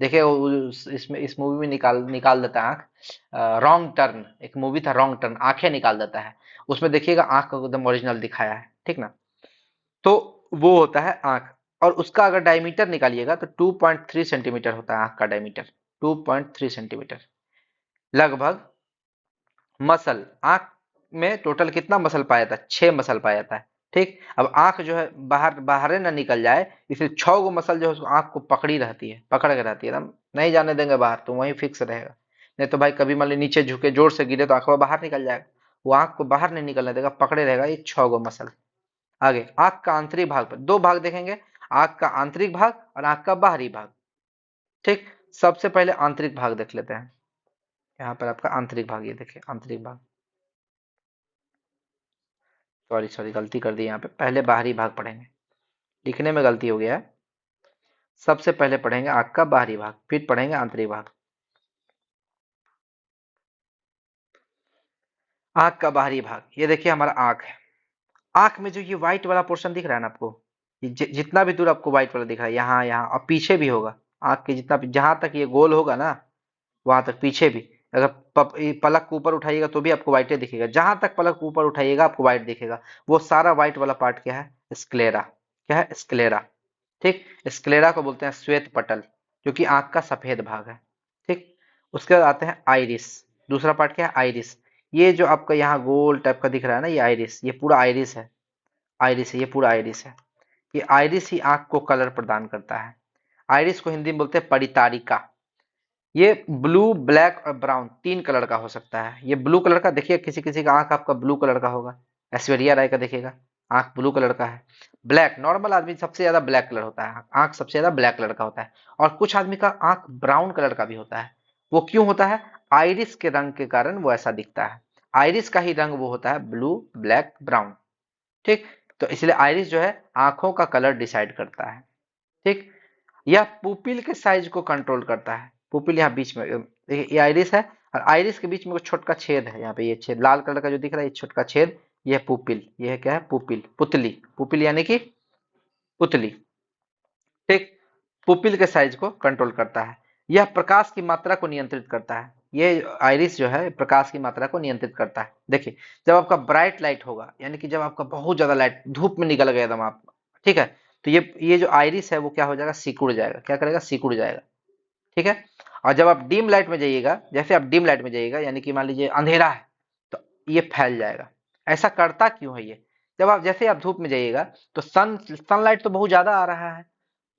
देखिए इसमें इस मूवी में निकाल निकाल देता है आंख, रॉन्ग टर्न, एक मूवी था रॉन्ग टर्न, आंखें निकाल देता है, उसमें देखिएगा आंख को एकदम ओरिजिनल दिखाया है। ठीक ना, तो वो होता है आंख। और उसका अगर डायमीटर निकालिएगा तो 2.3 सेंटीमीटर होता है आंख का डायमीटर, 2.3 सेंटीमीटर लगभग। मसल, आंख में टोटल कितना मसल पाया जाता है? 6 मसल पाया जाता है। ठीक, अब आंख जो है बाहर बाहर ना निकल जाए, इसलिए 6 गो मसल जो है उसको आंख को पकड़ी रहती है, पकड़ के रहती है एकदम, नहीं जाने देंगे बाहर, तो वहीं फिक्स रहेगा। नहीं तो भाई कभी मान ली नीचे झुके जोर से गिरे तो आंख बाहर निकल जाएगा, वो आंख को बाहर नहीं निकलने देगा, पकड़े रहेगा ये 6 गो मसल। आगे, आंख का आंतरिक भाग पर 2 भाग देखेंगे, आंख का आंतरिक भाग और आंख का बाहरी भाग। ठीक, सबसे पहले आंतरिक भाग देख लेते हैं। यहाँ पर आपका आंतरिक भाग, ये देखिए आंतरिक भाग, सॉरी सॉरी गलती कर दी, यहाँ पे पहले बाहरी भाग पढ़ेंगे, लिखने में गलती हो गया है। सबसे पहले पढ़ेंगे आंख का बाहरी भाग, फिर पढ़ेंगे आंतरिक भाग। आंख का बाहरी भाग, ये देखिए हमारा आंख है। आंख में जो ये व्हाइट वाला पोर्शन दिख रहा है ना आपको, ये जितना भी दूर आपको व्हाइट वाला दिख रहा है, यहाँ यहाँ और पीछे भी होगा। आंख के जितना भी, जहां तक ये गोल होगा ना, वहां तक पीछे भी। अगर ये पलक को ऊपर उठाइएगा तो भी आपको व्हाइट दिखेगा, जहां तक पलक को ऊपर उठाइएगा आपको व्हाइट दिखेगा। वो सारा व्हाइट वाला पार्ट क्या है? स्क्लेरा। क्या है? स्क्लेरा। ठीक। स्क्लेरा को बोलते हैं श्वेत पटल, जो कि आंख का सफेद भाग है। ठीक। उसके बाद आते हैं आइरिस। दूसरा पार्ट क्या है? आइरिस। ये जो आपका यहाँ गोल टाइप का दिख रहा है ना, ये आइरिस, ये पूरा आइरिस है। आइरिस है, ये पूरा आइरिस है। ये आइरिस ही आंख को कलर प्रदान करता है। आइरिस को हिंदी में बोलते हैं परितारिका। ये ब्लू, ब्लैक और ब्राउन तीन कलर का हो सकता है। ये ब्लू कलर का देखिए, किसी किसी का आंख आपका ब्लू कलर का होगा। ऐश्वर्या राय का देखिएगा, आंख ब्लू कलर का है। ब्लैक, नॉर्मल आदमी सबसे ज्यादा ब्लैक कलर होता है, आंख सबसे ज्यादा ब्लैक कलर का होता है। और कुछ आदमी का आंख ब्राउन कलर का भी होता है। वो क्यों होता है? आइरिस के रंग के कारण वो ऐसा दिखता है। आइरिस का ही रंग वो होता है ब्लू, ब्लैक, ब्राउन। ठीक। तो इसलिए आइरिस जो है आंखों का कलर डिसाइड करता है। ठीक। यह पुपिल के साइज को कंट्रोल करता है। पुपिल यहाँ बीच में, देखिए ये आइरिस है, और आइरिस के बीच में कुछ छोटा छेद है, यहाँ पे ये छेद लाल कलर का जो दिख रहा है, ये छोटा छेद, ये है पुपिल। ये है क्या है? पुपिल, पुतली। पुपिल यानी कि पुतली। ठीक। पुपिल के साइज को कंट्रोल करता है। यह प्रकाश की मात्रा को नियंत्रित करता है। ये आइरिस जो है प्रकाश की मात्रा को नियंत्रित करता है। देखिए, जब आपका ब्राइट लाइट होगा, यानी कि जब आपका बहुत ज्यादा लाइट धूप में निकल गया एकदम आप, ठीक है, तो ये जो आइरिस है वो क्या हो जाएगा? सिकुड़ जाएगा। क्या करेगा? सिकुड़ जाएगा। ठीक है। और जब आप डिम लाइट में जाइएगा, जैसे आप डिम लाइट में जाइएगा, यानी कि मान लीजिए अंधेरा है, तो ये फैल जाएगा। ऐसा करता क्यों है ये? जब आप, जैसे आप धूप में जाइएगा, तो सनलाइट तो बहुत ज्यादा आ रहा है,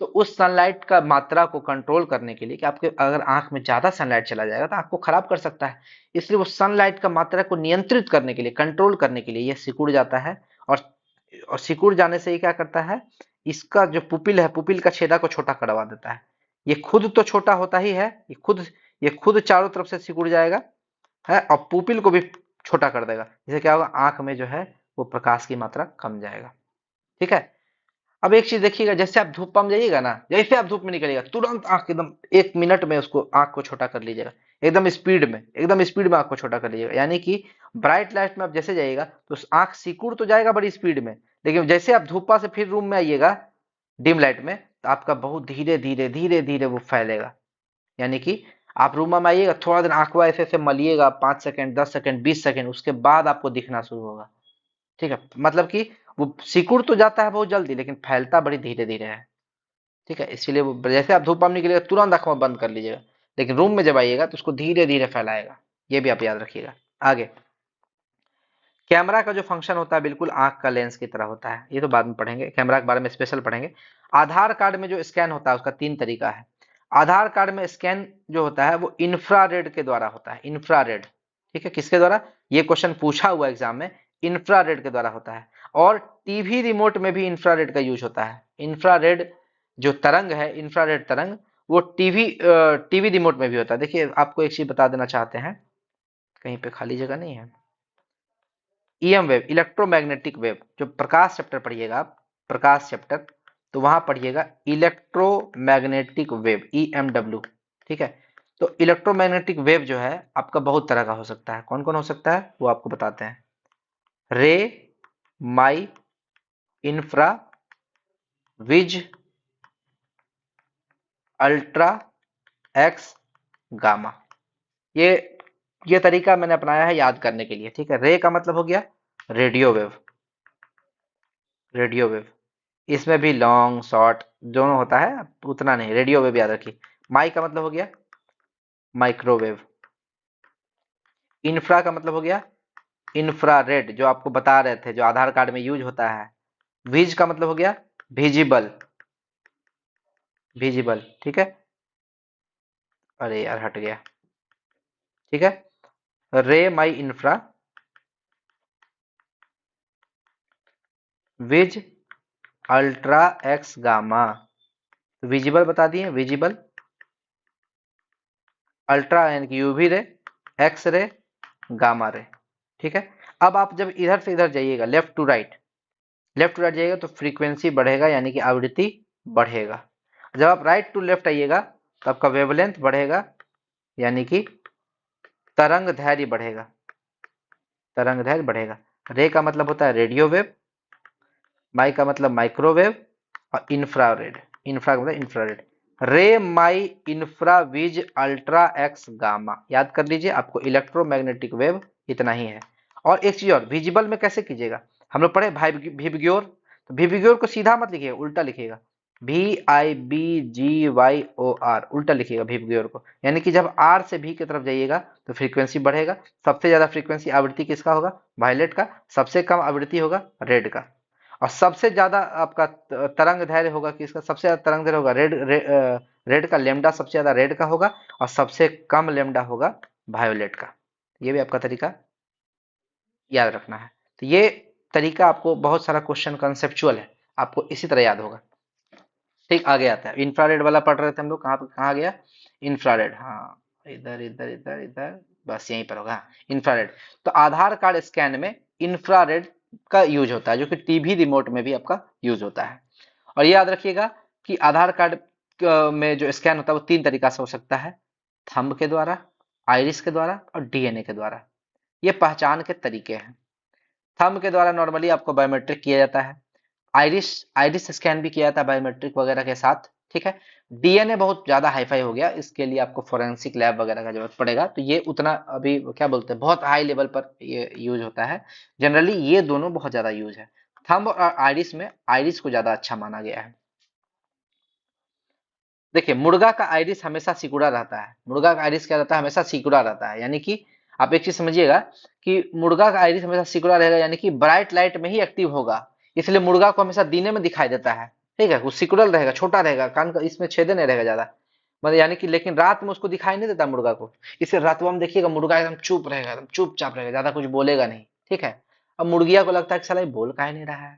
तो उस सनलाइट का मात्रा को कंट्रोल करने के लिए, कि आपके अगर आंख में ज्यादा सनलाइट चला जाएगा तो आपको खराब कर सकता है, इसलिए वो सनलाइट का मात्रा को नियंत्रित करने के लिए, कंट्रोल करने के लिए ये सिकुड़ जाता है। और सिकुड़ जाने से ये क्या करता है? इसका जो पुपिल है, पुपिल का छेदा को छोटा करवा देता है। ये खुद तो छोटा होता ही है, ये खुद चारों तरफ से सिकुड़ जाएगा है, और पुपिल को भी छोटा कर देगा। इससे क्या होगा? आंख में जो है वो प्रकाश की मात्रा कम जाएगा। ठीक है। अब एक चीज देखिएगा, जैसे आप धूप में जाइएगा ना, जैसे आप धूप में निकलिएगा, तुरंत आंख एकदम 1 मिनट में उसको आंख को छोटा कर लीजिएगा। एकदम स्पीड में, एकदम स्पीड में आंख को छोटा कर लीजिएगा। यानी कि ब्राइट लाइट में आप जैसे जाइएगा तो आंख सिकुड़ तो जाएगा बड़ी स्पीड में, लेकिन जैसे आप धूपा से फिर रूम में आइएगा डिम लाइट में, तो आपका बहुत धीरे धीरे धीरे धीरे वो फैलेगा। यानी कि आप रूम में आइएगा, थोड़ा देर आंख ऐसे ऐसे मलिएगा, 5 सेकंड, 10 सेकंड, 20 सेकंड, उसके बाद आपको दिखना शुरू होगा। ठीक है। मतलब कि वो सिकुड़ तो जाता है बहुत जल्दी, लेकिन फैलता बड़ी धीरे धीरे है। ठीक है। इसलिए वो, जैसे आप धूप में निकलेगा तुरंत आंखों बंद कर लीजिएगा, लेकिन रूम में जब आइएगा तो उसको धीरे धीरे फैलाएगा। ये भी आप याद रखिएगा। आगे, कैमरा का जो फंक्शन होता है बिल्कुल आंख का लेंस की तरह होता है। ये तो बाद में पढ़ेंगे, कैमरा के बारे में स्पेशल पढ़ेंगे। आधार कार्ड में जो स्कैन होता है उसका 3 तरीका है। आधार कार्ड में स्कैन जो होता है वो इंफ्रारेड के द्वारा होता है। इंफ्रारेड। ठीक है। किसके द्वारा? ये क्वेश्चन पूछा हुआ एग्जाम में, इंफ्रारेड के द्वारा होता है। और टीवी रिमोट में भी इंफ्रारेड का यूज होता है। इंफ्रारेड जो तरंग है, इंफ्रारेड तरंग, वो टीवी रिमोट में भी होता है। देखिए, आपको एक चीज बता देना चाहते हैं, कहीं पे खाली जगह नहीं है। ईएम वेव, इलेक्ट्रोमैग्नेटिक वेव, जो प्रकाश चैप्टर पढ़िएगा आप, प्रकाश चैप्टर, तो वहां पढ़िएगा इलेक्ट्रोमैग्नेटिक वेव, ईएमडब्ल्यू। ठीक है। तो इलेक्ट्रोमैग्नेटिक वेव जो है आपका बहुत तरह का हो सकता है। कौन कौन हो सकता है वो आपको बताते हैं। Ray, my, infra, vis, ultra, X, gamma. ये ये तरीका मैंने अपनाया है याद करने के लिए। ठीक है। रे का मतलब हो गया रेडियो वेव, रेडियो वेव। इसमें भी लॉन्ग शॉर्ट दोनों होता है, उतना नहीं, रेडियो वेव याद रखिए। माई का मतलब हो गया माइक्रोवेव। इंफ्रा का मतलब हो गया इंफ्रारेड, जो आपको बता रहे थे, जो आधार कार्ड में यूज होता है। विज का मतलब हो गया विजिबल, विजिबल। ठीक है। अरे यार हट गया। ठीक है। Ray, my, infra, vis, ultra, X, gamma. Visible बता दिए, विजिबल। अल्ट्रा यानी कि UV ray, X ray, gamma ray. ठीक है। अब आप जब इधर से इधर जाइएगा, लेफ्ट टू राइट जाइएगा, तो फ्रीक्वेंसी बढ़ेगा, यानी कि आवृत्ति बढ़ेगा। जब आप राइट टू लेफ्ट आइएगा तो आपका वेवलेंथ बढ़ेगा, यानी कि तरंग दैर्ध्य बढ़ेगा, तरंग दैर्ध्य बढ़ेगा। रे का मतलब होता है रेडियो वेव, माई का मतलब माइक्रोवेव, और इंफ्रारेड, इंफ्रा का मतलब इंफ्रारेड। रे, माई, इंफ्राविज, अल्ट्रा, एक्स, गामा, याद कर लीजिए, आपको इलेक्ट्रोमैग्नेटिक वेव इतना ही है। और एक चीज और, विजिबल में कैसे कीजिएगा, हम लोग पढ़े भाई विबग्योर, तो विबग्योर को सीधा मत लिखिएगा, उल्टा लिखिएगा, VIBGYOR, उल्टा लिखिएगा विबग्योर को, यानी कि जब आर से भी की तरफ जाइएगा तो फ्रीक्वेंसी बढ़ेगा। सबसे ज्यादा फ्रीक्वेंसी आवृत्ति किसका होगा, वायलेट का, सबसे कम आवृत्ति होगा रेड का, और सबसे ज्यादा आपका तरंग दैर्ध्य होगा किसका, सबसे ज्यादा तरंग दैर्ध्य होगा रेड का, लेमडा सबसे ज्यादा रेड का होगा, और सबसे कम लेमडा होगा वायोलेट का। ये भी आपका तरीका याद रखना है। तो ये तरीका आपको बहुत सारा क्वेश्चन कंसेप्चुअल है, आपको इसी तरह याद होगा। ठीक, आगे आता है इंफ्रारेड वाला, पढ़ रहे थे हम लोग, कहाँ गया इंफ्रारेड, हाँ इधर इधर इधर इधर, बस यहीं पर होगा इंफ्रारेड। तो आधार कार्ड स्कैन में इंफ्रारेड का यूज होता है, जो कि टीवी रिमोट में भी आपका यूज होता है। और ये याद रखिएगा कि आधार कार्ड में जो स्कैन होता है वो तीन तरीका से हो सकता है, थंब के द्वारा, आइरिस के द्वारा, और डीएनए के द्वारा। ये पहचान के तरीके हैं। थंब के द्वारा नॉर्मली आपको बायोमेट्रिक किया जाता है, आइरिस आइरिस स्कैन भी किया जाता है बायोमेट्रिक वगैरह के साथ, ठीक है। डीएनए बहुत ज्यादा हाईफाई हो गया, इसके लिए आपको फोरेंसिक लैब वगैरह का जरूरत पड़ेगा, तो ये उतना अभी क्या बोलते हैं, बहुत हाई लेवल पर ये यूज होता है। जनरली ये दोनों बहुत ज्यादा यूज है। थंब और आइरिस में आइरिस को ज्यादा अच्छा माना गया है। देखिए, मुर्गा का आइरिस हमेशा सिकुड़ा रहता है, मुर्गा का आइरिस क्या रहता है, हमेशा सिकुड़ा रहता है, यानी कि आप एक चीज समझिएगा कि मुर्गा का आइरिस हमेशा सिकुड़ा रहेगा, यानी कि ब्राइट लाइट में ही एक्टिव होगा, इसलिए मुर्गा को हमेशा दिन में दिखाई देता है, ठीक है, वो सिकुड़ल रहेगा, छोटा रहेगा, कान का इसमें छेदे नहीं रहेगा ज्यादा, मतलब यानी कि, लेकिन रात में उसको दिखाई नहीं देता मुर्गा को, इसलिए रात में देखिएगा मुर्गा एकदम चुप रहेगा, एकदम चुपचाप रहेगा, ज्यादा कुछ बोलेगा नहीं, ठीक है। अब मुर्गिया को लगता है कि साला ये बोल काहे नहीं रहा है,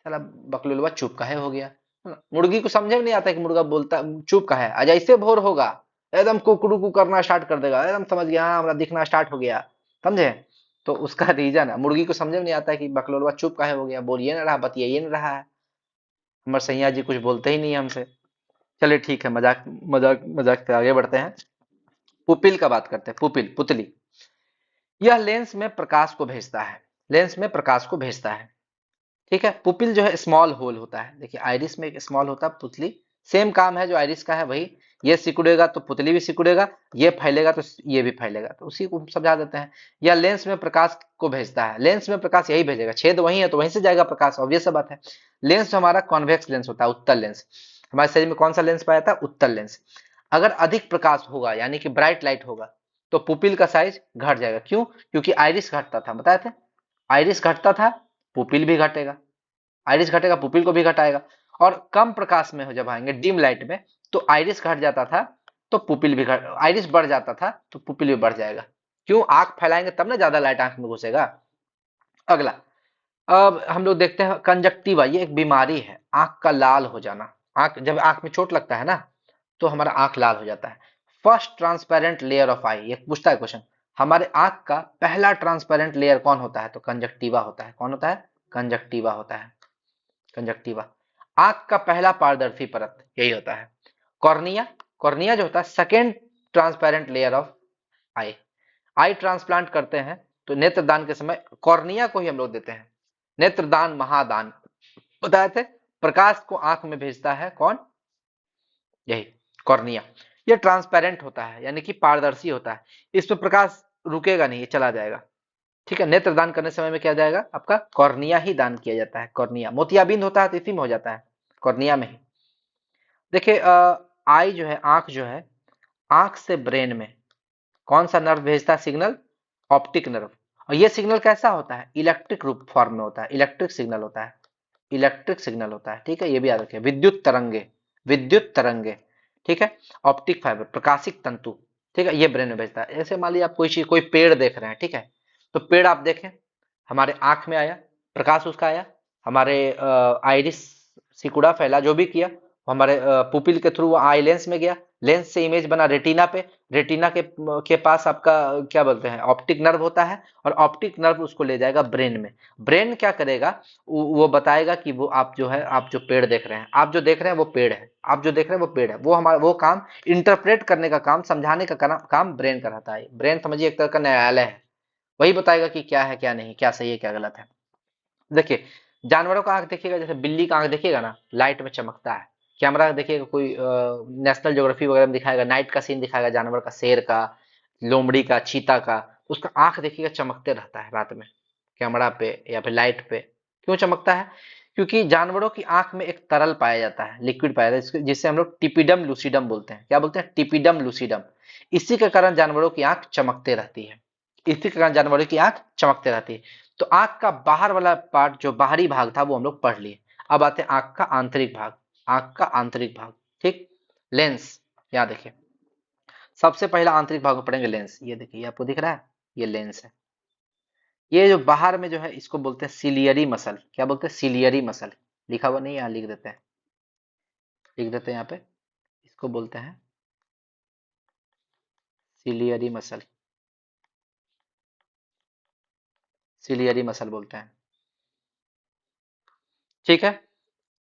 साला बकलोलवा चुप काहे हो गया, है ना? मुर्गी को समझ में नहीं आता कि मुर्गा बोलता चुप काहे है, आज ऐसे भोर होगा एकदम कुकड़ू करना स्टार्ट कर देगा, एकदम समझ गया, हाँ हमरा दिखना स्टार्ट हो गया, समझे। तो उसका रीजन है, मुर्गी को समझ में नहीं आता है कि बकलोलवा चुप काहे हो गया, बोलिए ना रहा, बतियाइए ना रहा है, हमारे सैया जी कुछ बोलते ही नहीं है हमसे। चलिए ठीक है, मजाक मजाक मजाक से आगे बढ़ते हैं। पुपिल का बात करते हैं, पुपिल, पुतली, यह लेंस में प्रकाश को भेजता है, लेंस में प्रकाश को भेजता है, ठीक है। पुपिल जो है स्मॉल होल होता है, देखिए आइरिस में एक स्मॉल होता है, पुतली सेम काम है जो आइरिस का है वही, ये सिकुड़ेगा तो पुतली भी सिकुड़ेगा, ये फैलेगा तो ये भी फैलेगा, तो उसी को समझा देते हैं। या लेंस में प्रकाश को भेजता है, लेंस में प्रकाश यही भेजेगा, छेद वही है तो वहीं से जाएगा प्रकाश, ऑब्वियस सा बात है। लेंस जो हमारा कॉन्वेक्स लेंस होता है, उत्तल लेंस, हमारे शरीर में कौन सा लेंस पाया था, उत्तल लेंस। अगर अधिक प्रकाश होगा यानी कि ब्राइट लाइट होगा तो पुपिल का साइज घट जाएगा, क्यों, क्योंकि आइरिस घटता था, बताए थे, आइरिस घटता था, पुपिल भी घटेगा, आइरिस घटेगा पुपिल को भी घटाएगा। और कम प्रकाश में हो जब आएंगे डिम लाइट में, तो आइरिस घट जाता था तो पुपिल भी घट, आइरिस बढ़ जाता था तो पुपिल भी बढ़ जाएगा, क्यों, आंख फैलाएंगे तब ना ज्यादा लाइट आंख में घुसेगा। अगला, अब हम लोग देखते हैं कंजक्टिवा, ये एक बीमारी है, आंख का लाल हो जाना, आंख जब आंख में चोट लगता है ना तो हमारा आंख लाल हो जाता है। फर्स्ट ट्रांसपेरेंट लेयर ऑफ आई, ये पूछता है क्वेश्चन, हमारे आंख का पहला ट्रांसपेरेंट लेयर कौन होता है, तो कंजक्टिवा होता है, कौन होता है, कंजक्टिवा होता है, कंजक्टिवा। आंख का पहला पारदर्शी परत यही होता है। कॉर्निया, कॉर्निया जो होता है second transparent layer of I. I transplant करते हैं तो नेत्रदान के समय कॉर्निया को ही हम लोग देते हैं, नेत्रदान महादान, बताए थे, प्रकाश को आंख में भेजता है कौन, यही कॉर्निया। ये ट्रांसपेरेंट होता है यानी कि पारदर्शी होता है, इसमें प्रकाश रुकेगा नहीं, ये चला जाएगा, ठीक है। नेत्रदान करने समय में क्या जाएगा, आपका कॉर्निया ही दान किया जाता है, कॉर्निया, मोतियाबिंद होता है तो इसी में हो जाता है, कॉर्निया में ही। देखिए आई जो है, आंख जो है, आंख से ब्रेन में कौन सा नर्व भेजता है सिग्नल, ऑप्टिक नर्व। और ये सिग्नल कैसा होता है, इलेक्ट्रिक रूप फॉर्म में होता है, इलेक्ट्रिक सिग्नल होता है, इलेक्ट्रिक सिग्नल होता है, ठीक है, ये भी याद रखिए, विद्युत तरंगे, विद्युत तरंगे, ठीक है। ऑप्टिक फाइबर, प्रकाशिक तंतु, ठीक है, ये ब्रेन में भेजता है। जैसे मान लीजिए आप कोई चीज, कोई पेड़ देख रहे हैं, ठीक है, तो पेड़ आप देखें, हमारे आंख में आया, प्रकाश उसका आया, हमारे आइरिस सिकुड़ा फैला, जो भी किया, हमारे पुपिल के थ्रू वो आई लेंस में गया, लेंस से इमेज बना रेटिना पे, रेटिना के पास आपका क्या बोलते हैं ऑप्टिक नर्व होता है, और ऑप्टिक नर्व उसको ले जाएगा ब्रेन में। ब्रेन क्या करेगा, वो बताएगा कि वो आप जो है, आप जो पेड़ देख रहे हैं, आप जो देख रहे हैं वो पेड़ है, आप जो देख रहे हैं वो पेड़ है, वो हमारा वो काम इंटरप्रेट करने का काम, समझाने का काम ब्रेन का रहता है। ब्रेन समझिए एक तरह का न्यायालय है, वही बताएगा कि क्या है क्या नहीं, क्या सही है क्या गलत है। देखिए, जानवरों का आंख देखिएगा, जैसे बिल्ली का आंख देखिएगा ना, लाइट में चमकता है। कैमरा देखिएगा, कोई नेशनल ज्योग्राफी वगैरह में दिखाएगा, नाइट का सीन दिखाएगा जानवर का, शेर का, लोमड़ी का, चीता का, उसका आंख देखिएगा चमकते रहता है रात में, कैमरा पे या फिर लाइट पे। क्यों चमकता है? क्योंकि जानवरों की आंख में एक तरल पाया जाता है, लिक्विड पाया जाता है, जिससे हम लोग टिपिडम लूसिडम बोलते हैं। क्या बोलते हैं? टिपिडम लूसिडम। इसी के कारण जानवरों की आंख चमकते रहती है, इसी के कारण जानवरों की आंख चमकते रहती है। तो आंख का बाहर वाला पार्ट, जो बाहरी भाग था, वो हम लोग पढ़ लिए। अब आते हैं आंख का आंतरिक भाग। आंख का आंतरिक भाग, ठीक, लेंस। यहाँ देखिए, सबसे पहला आंतरिक भाग में पढ़ेंगे लेंस। ये देखिए, ये आपको दिख रहा है, ये लेंस है। ये जो बाहर में जो है, इसको बोलते हैं सिलियरी मसल। क्या बोलते हैं? Ciliary muscle. लिखा हुआ नहीं, यहाँ लिख देते हैं, लिख देते हैं यहाँ पे, इसको बोलते हैं सिलियरी मसल। सिलियरी मसल बोलते हैं, ठीक है।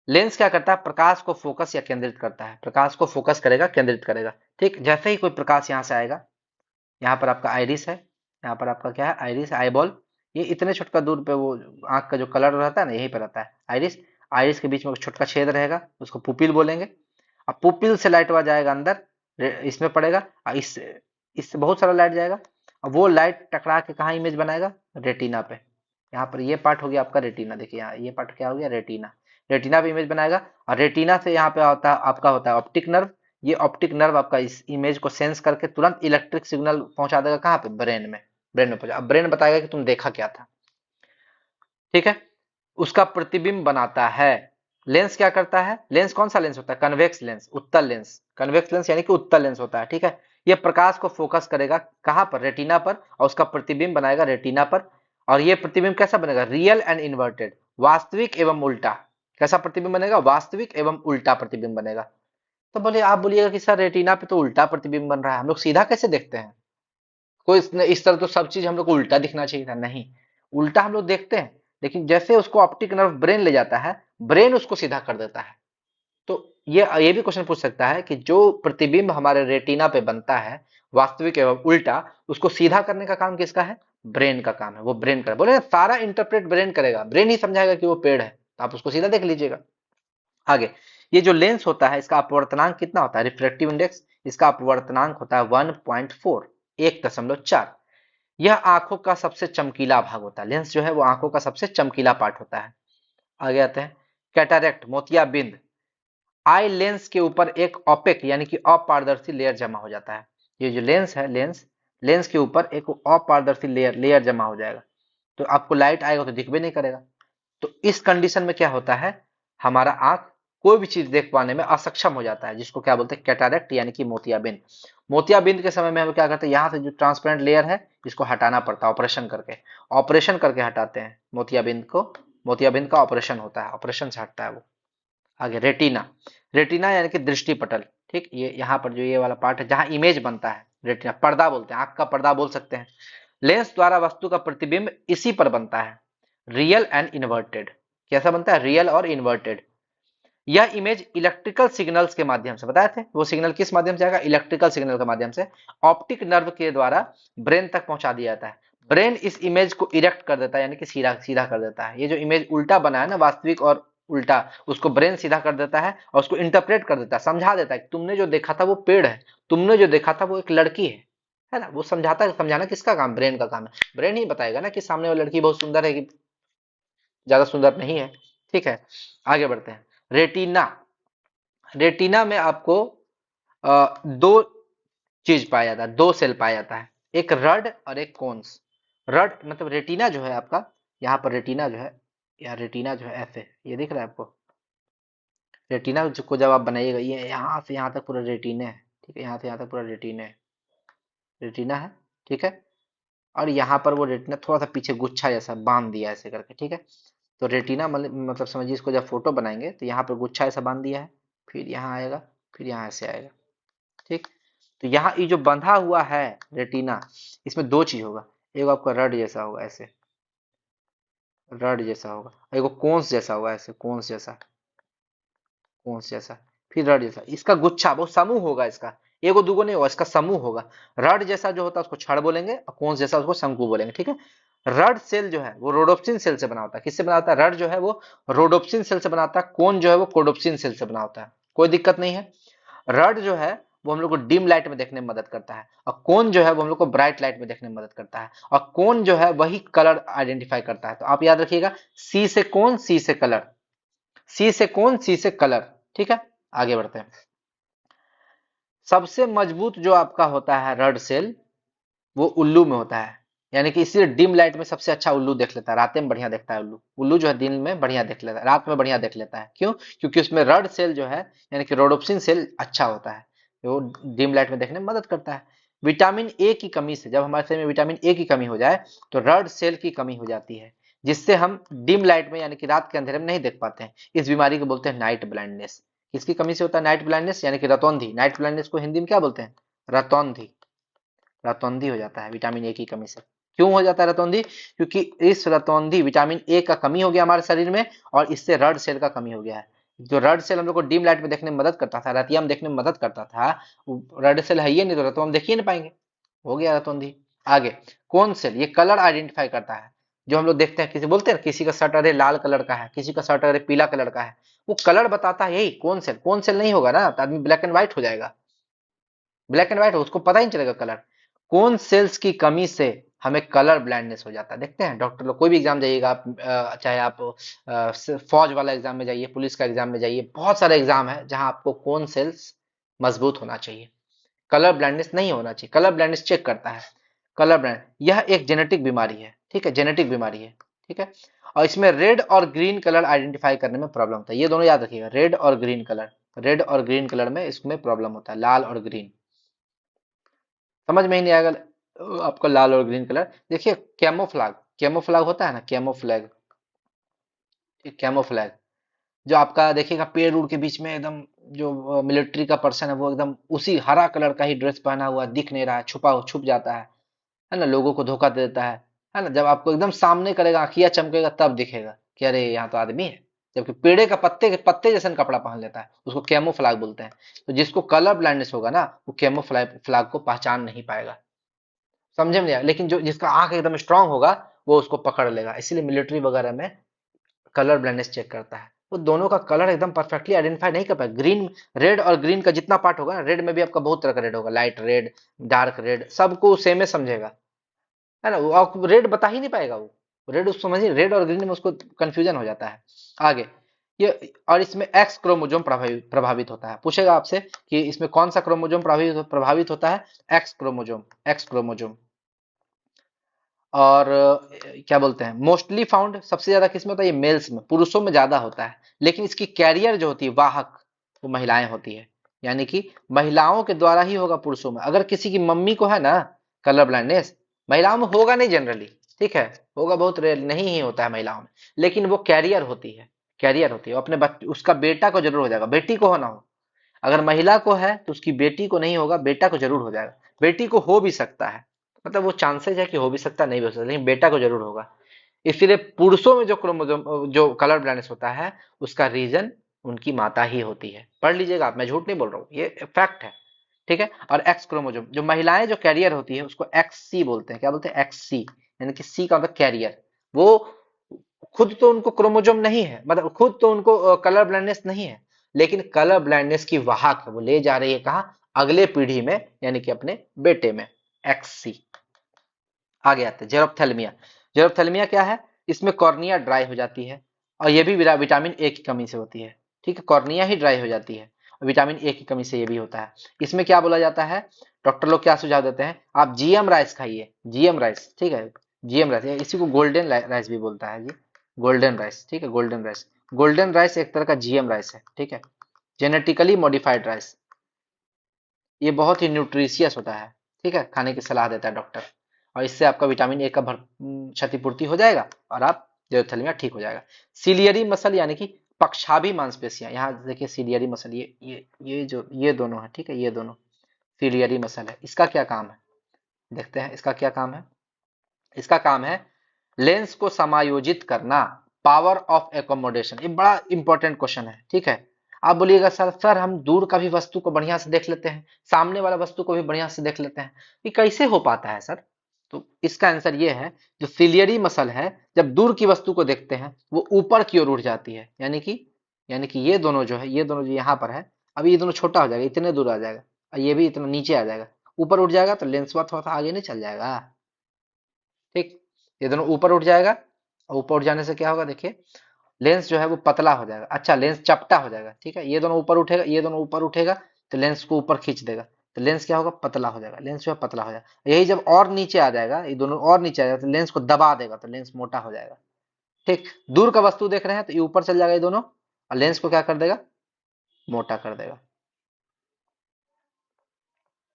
लेंस क्या करता है? प्रकाश को फोकस या केंद्रित करता है, प्रकाश को फोकस करेगा, केंद्रित करेगा। ठीक, जैसे ही कोई प्रकाश यहाँ से आएगा, यहाँ पर आपका आइरिस है, यहाँ पर आपका क्या है? Iris, eyeball. ये इतने छोटका दूर पे वो आंख का जो कलर रहता है ना, यहीं पर रहता है आइरिस। आइरिस के बीच में एक छोटका छेद रहेगा, उसको पुपिल बोलेंगे। अब पुपिल से लाइट आ जाएगा अंदर, इसमें पड़ेगा, और इससे बहुत सारा लाइट जाएगा। अब वो लाइट टकरा के कहाँ इमेज बनाएगा? रेटिना पे। यहाँ पर ये पार्ट हो गया आपका रेटिना। देखिए यहाँ ये पार्ट क्या हो गया? रेटिना। रेटिना पे इमेज बनाएगा, और रेटिना से यहाँ पे होता है आपका, होता है ऑप्टिक नर्व। ये ऑप्टिक नर्व आपका इस इमेज को सेंस करके तुरंत इलेक्ट्रिक सिग्नल पहुंचा देगा, कहाँ पे? ब्रेन में। ब्रेन में पहुंचा, अब ब्रेन बताएगा कि तुम देखा क्या था, ठीक है। उसका प्रतिबिंब बनाता है। लेंस क्या करता है? लेंस कौन सा लेंस होता है? कन्वेक्स लेंस, उत्तल लेंस। कन्वेक्स लेंस यानी कि उत्तल लेंस होता है, ठीक है। ये प्रकाश को फोकस करेगा कहाँ पर? रेटिना पर, और उसका प्रतिबिंब बनाएगा रेटिना पर। और ये प्रतिबिंब कैसा बनेगा? रियल एंड इन्वर्टेड, वास्तविक एवं उल्टा। कैसा प्रतिबिंब बनेगा? वास्तविक एवं उल्टा प्रतिबिंब बनेगा। तो बोले, आप बोलिएगा कि सर रेटिना पे तो उल्टा प्रतिबिंब बन रहा है, हम लोग सीधा कैसे देखते हैं? कोई इस तरह तो सब चीज हम लोग को उल्टा दिखना चाहिए था। नहीं, उल्टा हम लोग देखते हैं, लेकिन जैसे उसको ऑप्टिक नर्व ब्रेन ले जाता है, ब्रेन उसको सीधा कर देता है। तो ये भी क्वेश्चन पूछ सकता है कि जो प्रतिबिंब हमारे रेटिना पे बनता है, वास्तविक एवं उल्टा, उसको सीधा करने का काम किसका है? ब्रेन का काम है, वो ब्रेन करे। बोले सारा इंटरप्रेट ब्रेन करेगा, ब्रेन ही समझाएगा कि वो पेड़ है, तो आप उसको सीधा देख लीजिएगा। आगे, ये जो लेंस होता है, इसका अपवर्तनांक कितना होता है? Refractive index. इसका अपवर्तनांक होता है 1.4, 1.4। यह आंखों का सबसे चमकीला भाग होता है। लेंस जो है वो आंखों का सबसे चमकीला पार्ट होता है। आगे आते हैं, कैटरेक्ट, मोतियाबिंद। आई लेंस के ऊपर एक ओपेक यानी कि अपारदर्शी लेयर जमा हो जाता है। ये जो लेंस है, लेंस लेंस के ऊपर एक अपारदर्शी लेयर लेयर जमा हो जाएगा, तो आपको लाइट आएगा तो दिख भी नहीं करेगा। तो इस कंडीशन में क्या होता है? हमारा आंख कोई भी चीज देख पाने में असक्षम हो जाता है, जिसको क्या बोलते हैं? कैटरेक्ट यानी कि मोतियाबिंद। मोतियाबिंद के समय में हम क्या करते हैं? यहाँ से जो ट्रांसपेरेंट लेयर है, इसको हटाना पड़ता है ऑपरेशन करके। ऑपरेशन करके हटाते हैं मोतियाबिंद को। मोतियाबिंद का ऑपरेशन होता है, ऑपरेशन से हटता है वो। आगे, रेटिना। रेटिना यानी कि दृष्टि पटल। ठीक, ये यहाँ पर जो ये वाला पार्ट है, जहां इमेज बनता है, रेटिना, पर्दा बोलते हैं, आंख का पर्दा बोल सकते हैं। लेंस द्वारा वस्तु का प्रतिबिंब इसी पर बनता है, रियल एंड इन्वर्टेड। कैसा बनता है? रियल और इन्वर्टेड। यह इमेज इलेक्ट्रिकल सिग्नल्स के माध्यम से, बताए थे, वो सिग्नल किस माध्यम से आएगा? इलेक्ट्रिकल सिग्नल के माध्यम से, ऑप्टिक नर्व के द्वारा ब्रेन तक पहुंचा दिया जाता है। ब्रेन इस इमेज को इरेक्ट कर देता है, यानी कि सीधा सीधा कर देता है। ये जो इमेज उल्टा बना है ना, वास्तविक और उल्टा, उसको ब्रेन सीधा कर देता है, और उसको इंटरप्रेट कर देता है, समझा देता है कि तुमने जो देखा था वो पेड़ है, तुमने जो देखा था वो एक लड़की है ना। वो समझाता है, समझाना किसका काम? ब्रेन का काम है। ब्रेन ही बताएगा ना कि सामने वाली लड़की बहुत सुंदर है कि ज्यादा सुंदर नहीं है, ठीक है। आगे बढ़ते हैं, रेटिना। रेटिना में आपको दो चीज पाया जाता है, दो सेल पाया जाता है, एक रड और एक कोन्स। रड मतलब रेटिना जो है आपका, यहाँ पर रेटिना जो है, या रेटिना जो है ऐसे, ये दिख रहा है आपको? रेटिना को जब आप बनाइएगा, ये यहाँ से यहाँ तक पूरा रेटिना है, ठीक है, यहाँ से यहाँ तक पूरा रेटिना है, रेटिना है, ठीक है। और यहाँ पर वो रेटिना थोड़ा सा पीछे गुच्छा जैसा बांध दिया है ऐसे करके, ठीक है। तो रेटिना मतलब समझिए, इसको जब फोटो बनाएंगे तो यहाँ पर गुच्छा ऐसा बांध दिया है, फिर यहाँ आएगा, फिर यहाँ से आएगा। ठीक, तो यहाँ ये जो बंधा हुआ है रेटिना, इसमें दो चीज होगा, एक आपका रड जैसा होगा ऐसे, रड जैसा होगा, एक कोन्स जैसा होगा ऐसे, कोन्स जैसा, कोन्स जैसा, फिर रड जैसा। इसका गुच्छा, बहुत समूह होगा इसका, एगो दूगो नहीं होगा, इसका समूह होगा। रड जैसा जो होता है उसको छड़ बोलेंगे, और कोन्स जैसा उसको शंकु बोलेंगे। ठीक है, रड सेल जो है वो रोडोप्सिन सेल से बना होता है। किससे बना होता है? रड जो है वो रोडोप्सिन सेल से बना होता है, कोन जो है वो कोडोप्सिन सेल से बना होता है। कोई दिक्कत नहीं है। रड जो है वो हम लोग को डिम लाइट में देखने में मदद करता है, और कोन जो है वो हम लोग को ब्राइट लाइट में देखने में मदद करता है, और कोन जो है वही कलर आइडेंटिफाई करता है। तो आप याद रखिएगा, सी से कोन, सी से कलर, सी से कोन, सी से कलर। ठीक है, आगे बढ़ते हैं। सबसे मजबूत जो आपका होता है रड सेल, वो उल्लू में होता है। यानी कि इसीलिए डिम लाइट में सबसे अच्छा उल्लू देख लेता है, रात में बढ़िया देखता है उल्लू। उल्लू जो है दिन में बढ़िया देख लेता है, रात में बढ़िया देख लेता है। क्यों? क्योंकि उसमें रड सेल जो है, यानी कि रोडोप्सिन सेल अच्छा होता है, वो डिम लाइट में देखने में मदद करता है। विटामिन ए की कमी से, जब हमारे शरीर में विटामिन ए की कमी हो जाए तो रड सेल की कमी हो जाती है, जिससे हम डिम लाइट में यानी कि रात के अंधेरे में नहीं देख पाते हैं। इस बीमारी को बोलते हैं नाइट ब्लाइंडनेस। किसकी कमी से होता है नाइट ब्लाइंडनेस? यानी कि रतौंधी। नाइट ब्लाइंडनेस को हिंदी में क्या बोलते हैं? रतौंधी। रतौंधी हो जाता है विटामिन ए की कमी से। क्यों हो जाता है रतौंधी? क्योंकि इस रतौंधी, विटामिन ए का कमी हो गया हमारे शरीर में, और इससे रड सेल का कमी हो गया है। जो रड सेल हम लोग को डिम लाइट में देखने में मदद करता था, रतिया में देखने में मदद करता था, रड सेल है ही नहीं, तो हम देख ही नहीं पाएंगे। हो गया रतौंधी। आगे, कौन सेल? ये कलर आइडेंटिफाई करता है। जो हम लोग देखते हैं, किसी बोलते हैं किसी का शर्ट अरे लाल कलर का है, किसी का शर्ट अरे पीला कलर का है, वो कलर बताता है यही कौन सेल। कौन सेल नहीं होगा ना तो आदमी ब्लैक एंड व्हाइट हो जाएगा। ब्लैक एंड व्हाइट उसको पता ही नहीं चलेगा कलर। कौन सेल्स की कमी से हमें कलर ब्लाइंडनेस हो जाता है। देखते हैं डॉक्टर लोग, कोई भी एग्जाम जाइएगा आप, चाहे आप फौज वाला एग्जाम में जाइए, पुलिस का एग्जाम में जाइए, बहुत सारे एग्जाम है जहां आपको कौन सेल्स मजबूत होना चाहिए, कलर ब्लाइंडनेस नहीं होना चाहिए। कलर ब्लाइंडनेस चेक करता है। कलर ब्लाइंड, यह एक जेनेटिक बीमारी है। ठीक है, जेनेटिक बीमारी है। ठीक है, और इसमें रेड और ग्रीन कलर आइडेंटिफाई करने में प्रॉब्लम होता है। ये दोनों याद रखिएगा, रेड और ग्रीन कलर। रेड और ग्रीन कलर में इसमें प्रॉब्लम होता है, लाल और ग्रीन। समझ में ही नहीं आएगा आपको लाल और ग्रीन कलर। देखिए कैमोफ्लैग, कैमोफ्लैग होता है ना, कैमोफ्लैग, कैमोफ्लैग, जो आपका देखिएगा पेड़ उड़ के बीच में एकदम, जो मिलिट्री का पर्सन है वो एकदम उसी हरा कलर का ही ड्रेस पहना हुआ दिख नहीं रहा है, छुपा छुप जाता है ना, लोगों को धोखा दे देता है ना। जब आपको एकदम सामने करेगा, आखिया चमकेगा, तब दिखेगा कि अरे यहाँ तो आदमी है। जबकि पेड़े का पत्ते के पत्ते जैसा कपड़ा पहन लेता है, उसको कैमोफ्लैग बोलते हैं। तो जिसको कलर ब्लाइंडनेस होगा ना, वो कैमोफ्लैग फ्लैग को पहचान नहीं पाएगा। समझे में नहीं आया? लेकिन जो जिसका आंख एकदम स्ट्रांग होगा वो उसको पकड़ लेगा। इसीलिए मिलिट्री वगैरह में कलर ब्लाइंडनेस चेक करता है, वो दोनों का कलर एकदम परफेक्टली आइडेंटिफाई नहीं कर पाए। ग्रीन, रेड और ग्रीन का जितना पार्ट होगा ना, रेड में भी आपका बहुत तरह का रेड होगा, लाइट रेड, डार्क रेड, सबको सेम समझेगा, है ना। वो आपको रेड बता ही नहीं पाएगा, वो रेड उसको समझिए, रेड और ग्रीन में उसको कंफ्यूजन हो जाता है। आगे, ये और इसमें एक्स क्रोमोजोम प्रभावित होता है। पूछेगा आपसे कि इसमें कौन सा क्रोमोजोम प्रभावित होता है? X chromosome, x chromosome. और क्या बोलते हैं, मोस्टली फाउंड सबसे ज्यादा किसमें होता है? ये मेल्स में, पुरुषों में ज्यादा होता है। लेकिन इसकी कैरियर जो होती है, वाहक, वो महिलाएं होती है। यानी कि महिलाओं के द्वारा ही होगा पुरुषों में। अगर किसी की मम्मी को है ना कलर ब्लाइंडनेस, महिलाओं में होगा नहीं जनरली, ठीक है, होगा बहुत रेयर, नहीं ही होता है महिलाओं में। लेकिन वो कैरियर होती है, कैरियर होती है, वो अपने उसका बेटा को जरूर हो जाएगा, बेटी को हो ना हो। अगर महिला को है तो उसकी बेटी को नहीं होगा, बेटा को जरूर हो जाएगा। बेटी को हो भी सकता है, मतलब वो चांसेस है कि हो भी सकता है, नहीं भी हो सकता, लेकिन बेटा को जरूर होगा। इसीलिए पुरुषों में जो क्रोमोसोम, जो कलर ब्लाइंडनेस होता है, उसका रीजन उनकी माता ही होती है। पढ़ लीजिएगा आप, मैं झूठ नहीं बोल रहा हूँ, ये फैक्ट है। ठीक है, और एक्स क्रोमोसोम, जो महिलाएं जो कैरियर होती है उसको एक्स सी बोलते हैं। क्या बोलते हैं? एक्स सी, यानी कि सी का मतलब कैरियर। वो खुद तो उनको क्रोमोसोम नहीं है, मतलब खुद तो उनको कलर ब्लाइंडनेस नहीं है, लेकिन कलर ब्लाइंडनेस की वाहक है, वो ले जा रही है कहाँ? अगले पीढ़ी में, यानी कि अपने बेटे में, एक्स सी। आगे आते हैं जेरोप्थेल्मिया। जेरोप्थेल्मिया क्या है? इसमें कॉर्निया ड्राई हो जाती है, और ये भी विटामिन ए की कमी से होती है। ठीक है, कॉर्निया ही ड्राई हो जाती है, और विटामिन ए की कमी से ये भी होता है। इसमें क्या बोला जाता है, डॉक्टर लोग क्या सुझाव देते हैं? आप जीएम राइस खाइए, जीएम राइस, ठीक है, जीएम राइस, इसी को गोल्डन राइस भी बोलता है जी, गोल्डन राइस। ठीक है, गोल्डन राइस, गोल्डन राइस एक तरह का जीएम राइस है। ठीक है, जेनेटिकली मॉडिफाइड राइस, ये बहुत ही न्यूट्रिशियस होता है। ठीक है, खाने की सलाह देता है डॉक्टर, और इससे आपका विटामिन ए का क्षतिपूर्ति हो जाएगा, और आप जेरोथेलमिया ठीक हो जाएगा। सिलियरी मसल, यानी कि पक्षाभी मांसपेशियां, यहाँ देखिए सीलियरी मसल, ये जो ये दोनों है, ठीक है, ये दोनों सीलियरी मसल है। इसका क्या काम है, देखते हैं इसका क्या काम है। इसका काम है लेंस को समायोजित करना, पावर ऑफ एकोमोडेशन। ये बड़ा इंपॉर्टेंट क्वेश्चन है, ठीक है। आप बोलिएगा सर हम दूर का भी वस्तु को बढ़िया से देख लेते हैं, सामने वाला वस्तु को भी बढ़िया से देख लेते हैं, ये कैसे हो पाता है सर? तो इसका आंसर ये है, जो सिलियरी मसल है, जब दूर की वस्तु को देखते हैं वो ऊपर की ओर उठ जाती है, यानी कि ये दोनों जो है, ये दोनों जो यहाँ पर है, अब ये दोनों छोटा हो जाएगा, इतने दूर आ जाएगा, और ये भी इतना नीचे आ जाएगा, ऊपर उठ जाएगा, तो लेंस थोड़ा सा आगे नहीं चल जाएगा, ठीक। ये दोनों ऊपर उठ जाएगा, और ऊपर उठ जाने से क्या होगा, देखिए लेंस जो है वो पतला हो जाएगा, अच्छा लेंस चपटा हो जाएगा, ठीक है। ये दोनों ऊपर उठेगा, ये दोनों ऊपर उठेगा, तो लेंस को ऊपर खींच देगा, तो लेंस क्या होगा, पतला हो जाएगा, लेंस जो है पतला हो जाएगा। यही जब और नीचे आ जाएगा, ये दोनों और नीचे आ जाएगा, तो लेंस को दबा देगा, तो लेंस मोटा हो जाएगा, ठीक। दूर का वस्तु देख रहे हैं तो ये ऊपर चल जाएगा ये दोनों, और लेंस को क्या कर देगा, मोटा कर देगा।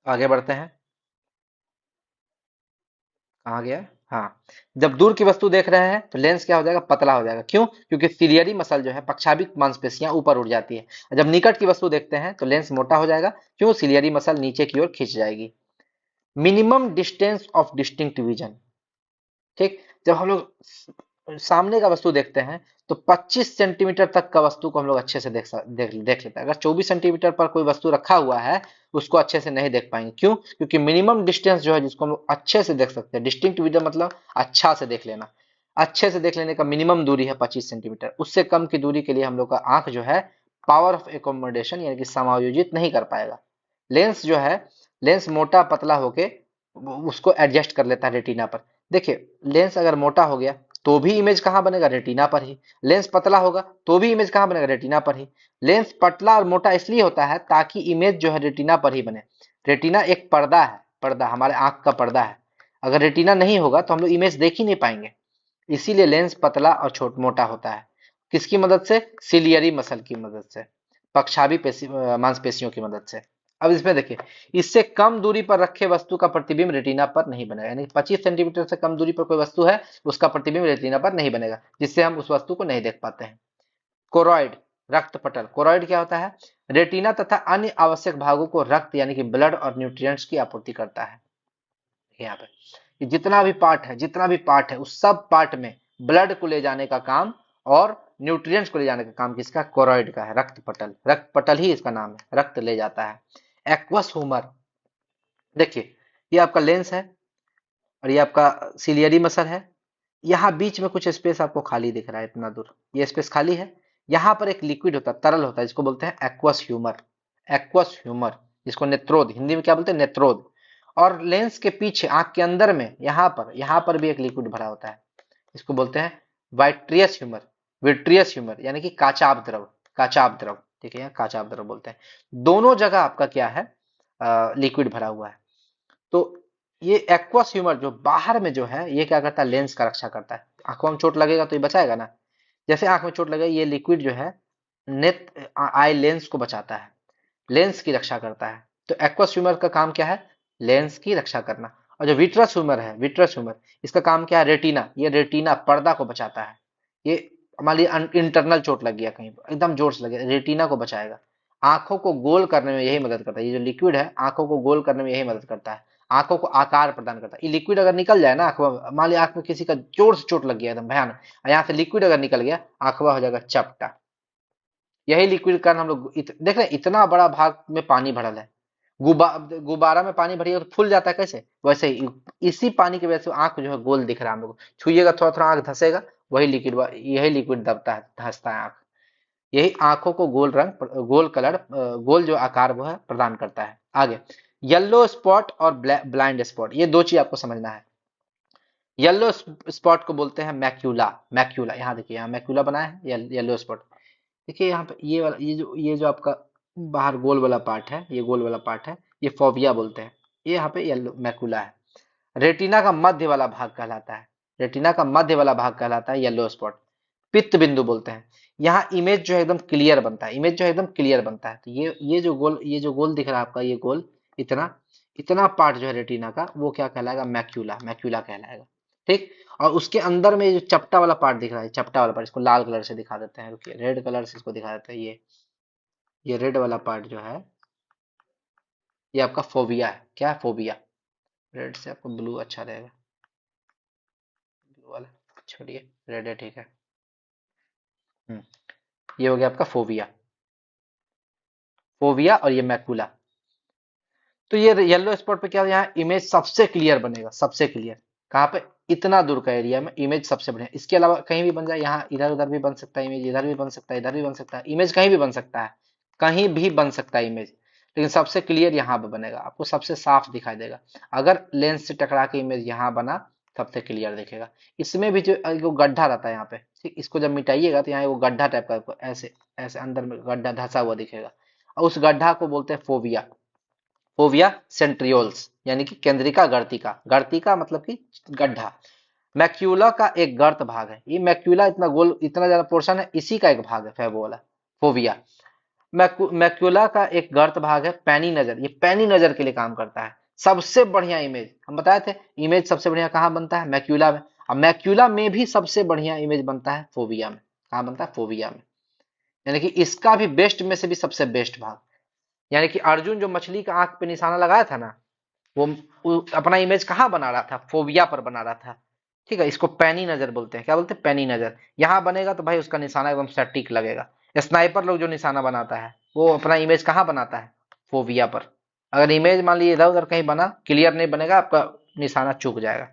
आगे बढ़ते हैं, कहाँ गया, हाँ। जब दूर की वस्तु देख रहे हैं तो लेंस क्या हो जाएगा, पतला हो जाएगा, क्यों? क्योंकि सिलियरी मसल जो है, पक्षाभिक मांसपेशियां ऊपर उठ जाती है। जब निकट की वस्तु देखते हैं तो लेंस मोटा हो जाएगा, क्यों? सिलियरी मसल नीचे की ओर खींच जाएगी। Minimum distance of distinct vision, ठीक। जब हम लोग सामने का वस्तु देखते हैं तो 25 सेंटीमीटर तक का वस्तु को हम लोग अच्छे से देख लेते हैं। अगर 24 सेंटीमीटर पर कोई वस्तु रखा हुआ है, उसको अच्छे से नहीं देख पाएंगे, क्यों? क्योंकि मिनिमम डिस्टेंस जो है, जिसको हम लोग अच्छे से देख सकते हैं, डिस्टिंक्ट विजन मतलब अच्छा से देख लेना, अच्छे से देख लेने का मिनिमम दूरी है 25 सेंटीमीटर। उससे कम की दूरी के लिए हम लोग का आंख जो है पावर ऑफ एकोमोडेशन यानी कि समायोजित नहीं कर पाएगा। लेंस जो है, लेंस मोटा पतला होके उसको एडजस्ट कर लेता है रेटिना पर। देखिए लेंस अगर मोटा हो गया तो भी इमेज कहाँ बनेगा, रेटिना पर ही। लेंस पतला होगा तो भी इमेज कहाँ बनेगा, रेटिना पर ही। लेंस पतला और मोटा इसलिए होता है ताकि इमेज जो है रेटिना पर ही बने। रेटिना एक पर्दा है, पर्दा हमारे आंख का पर्दा है। अगर रेटिना नहीं होगा तो हम लोग इमेज देख ही नहीं पाएंगे। इसीलिए लेंस पतला और छोट मोटा होता है। किसकी मदद से? सिलियरी मसल की मदद से, पक्षाभी मांसपेशियों की मदद से। अब इसमें देखिए, इससे कम दूरी पर रखे वस्तु का प्रतिबिंब रेटिना पर नहीं बनेगा, यानी 25 सेंटीमीटर से कम दूरी पर कोई वस्तु है, उसका प्रतिबिंब रेटिना पर नहीं बनेगा, जिससे हम उस वस्तु को नहीं देख पाते हैं। कोरॉइड, रक्त पटल। कोरॉइड क्या होता है? रेटिना तथा अन्य आवश्यक भागों को रक्त यानी कि ब्लड और न्यूट्रिएंट्स की आपूर्ति करता है। यहाँ पे ये जितना भी पार्ट है उस सब पार्ट में ब्लड को ले जाने का काम और न्यूट्रिएंट्स को ले जाने का काम किसका? कोरॉइड का है। रक्त पटल, रक्त पटल ही इसका नाम है, रक्त ले जाता है। एक्वस ह्यूमर, देखिए ये आपका लेंस है और ये आपका सिलियरी मसल है। यहाँ बीच में कुछ स्पेस आपको खाली दिख रहा है, इतना दूर ये स्पेस खाली है। यहाँ पर एक लिक्विड होता है, तरल होता है, जिसको बोलते हैं एक्वस ह्यूमर। एक्वस ह्यूमर, जिसको नेत्रोद, हिंदी में क्या बोलते हैं? नेत्रोद। और लेंस के पीछे आंख के अंदर में यहाँ पर भी एक लिक्विड भरा होता है, इसको बोलते हैं वाइट्रियस ह्यूमर। विट्रियस ह्यूमर यानी कि काचाभ द्रव, काचाभ द्रव, ठीक है, यहाँ काचाभ द्रव बोलते हैं। दोनों जगह आपका क्या है, लिक्विड भरा हुआ है। तो ये एक्वस ह्यूमर जो बाहर में जो है, ये क्या करता है? लेंस का रक्षा करता है। आंखों में चोट लगेगा तो ये बचाएगा ना, जैसे आंख में चोट लगे, ये लिक्विड जो है नेत आई लेंस को बचाता है, लेंस की रक्षा करता है। तो एक्वस ह्यूमर का काम क्या है? लेंस की रक्षा करना। और जो विट्रस ह्यूमर है, विट्रस ह्यूमर, इसका काम क्या है? रेटिना, ये रेटिना पर्दा को बचाता है। ये मान लीजिए इंटरनल चोट लग गया कहीं पर, एकदम जोर से लगे, रेटिना को बचाएगा। आंखों को गोल करने में यही मदद करता है, ये जो लिक्विड है आंखों को गोल करने में यही मदद करता है, आंखों को आकार प्रदान करता है। ये लिक्विड अगर निकल जाए ना आंखों में, मान लिया आंख में किसी का जोर से चोट लग गया एकदम भयानक, यहाँ से लिक्विड अगर निकल गया, आंखवा हो जाएगा चपटा। यही लिक्विड कारण हम लोग देख रहे हैं, इतना बड़ा भाग में पानी भरल है। गुब्बारा में पानी भरिएगा तो फूल जाता है, कैसे? वैसे ही इसी पानी की वजह से आंख जो है गोल दिख रहा है हम लोग, छुइएगा थोड़ा थोड़ा आंख धसेगा, यही लिक्विड दबता है, धंसता है आंख। यही आंखों को गोल रंग, गोल कलर, गोल जो आकार वो है प्रदान करता है। आगे, येलो स्पॉट और ब्लाइंड स्पॉट, ये दो चीज आपको समझना है। येलो स्पॉट को बोलते हैं मैक्यूला। मैक्यूला, यहाँ देखिए, यहाँ मैक्यूला बनाया है, येलो स्पॉट। देखिए यहाँ पे ये वाला, ये जो आपका बाहर गोल वाला पार्ट है, ये गोल वाला पार्ट है, ये फोविया बोलते हैं। ये यहाँ पे येलो मैकुला है। रेटिना का मध्य वाला भाग कहलाता है, रेटिना का मध्य वाला भाग कहलाता है येलो स्पॉट। पित्त बिंदु बोलते हैं। यहाँ इमेज जो है एकदम क्लियर बनता है, इमेज जो है एकदम क्लियर बनता है। तो ये जो गोल दिख रहा है आपका, ये गोल, इतना इतना पार्ट जो है रेटिना का, वो क्या कहलाएगा? मैक्यूला, मैक्यूला कहलाएगा। ठीक। और उसके अंदर में जो चपटा वाला पार्ट दिख रहा है, चपटा वाला पार्ट, इसको लाल कलर से दिखा देते हैं, रुकिए रेड कलर से इसको दिखा देते हैं। ये रेड वाला पार्ट जो है ये आपका फोबिया है। क्या है? फोबिया। रेड से आपको ब्लू अच्छा रहेगा, ब्लू वाला छोड़िए, रेड है, ठीक है। हम्म, ये हो गया आपका फोबिया। फोबिया और ये मैकुला। तो ये येलो स्पॉट पे क्या है, यहाँ इमेज सबसे क्लियर बनेगा, सबसे क्लियर। कहाँ पे? इतना दूर का एरिया में इमेज सबसे बढ़िया। इसके अलावा कहीं भी बन जाए, यहाँ इधर उधर भी बन सकता है इमेज, इधर भी बन सकता है, इधर भी बन सकता है इमेज, कहीं भी बन सकता है, कहीं भी बन सकता है इमेज, लेकिन सबसे क्लियर यहाँ पे बनेगा, आपको सबसे साफ दिखाई देगा। अगर लेंस से टकरा के इमेज यहाँ बना, सबसे क्लियर दिखेगा। इसमें भी जो वो गड्ढा रहता है यहाँ पे, ठीक, इसको जब मिटाइएगा तो यहाँ वो गड्ढा टाइप का आपको ऐसे ऐसे अंदर में गड्ढा धंसा हुआ दिखेगा, और उस गड्ढा को बोलते हैं फोबिया। फोविया सेंट्रियोल्स यानी कि केंद्रिका गर्तिका। गर्तिका मतलब कि गड्ढा। मैक्यूला का एक गर्त भाग है। ये मैक्यूला इतना गोल, इतना ज्यादा पोर्शन है, इसी का एक भाग है फैबोला, फोविया। मैक्यूला का एक गर्त भाग है पैनी नजर। ये पैनी नजर के लिए काम करता है। सबसे बढ़िया इमेज हम बताए थे, इमेज सबसे बढ़िया कहाँ बनता है? मैक्यूला में। अब मैक्यूला में भी सबसे बढ़िया इमेज बनता है फोविया में। कहाँ बनता है? फोविया में। यानी कि इसका भी बेस्ट में से भी सबसे बेस्ट भाग। यानी कि अर्जुन जो मछली का आंख पे निशाना लगाया था ना, वो अपना इमेज कहाँ बना रहा था? फोबिया पर बना रहा था। ठीक है, इसको पैनी नजर बोलते हैं। क्या बोलते हैं? पैनी नजर। यहाँ बनेगा तो भाई उसका निशाना एकदम सटीक लगेगा। स्नाइपर लोग जो निशाना बनाता है वो अपना इमेज कहाँ बनाता है? फोबिया पर। अगर इमेज मान लीजिए इधर उधर कहीं बना, क्लियर नहीं बनेगा, आपका निशाना चूक जाएगा।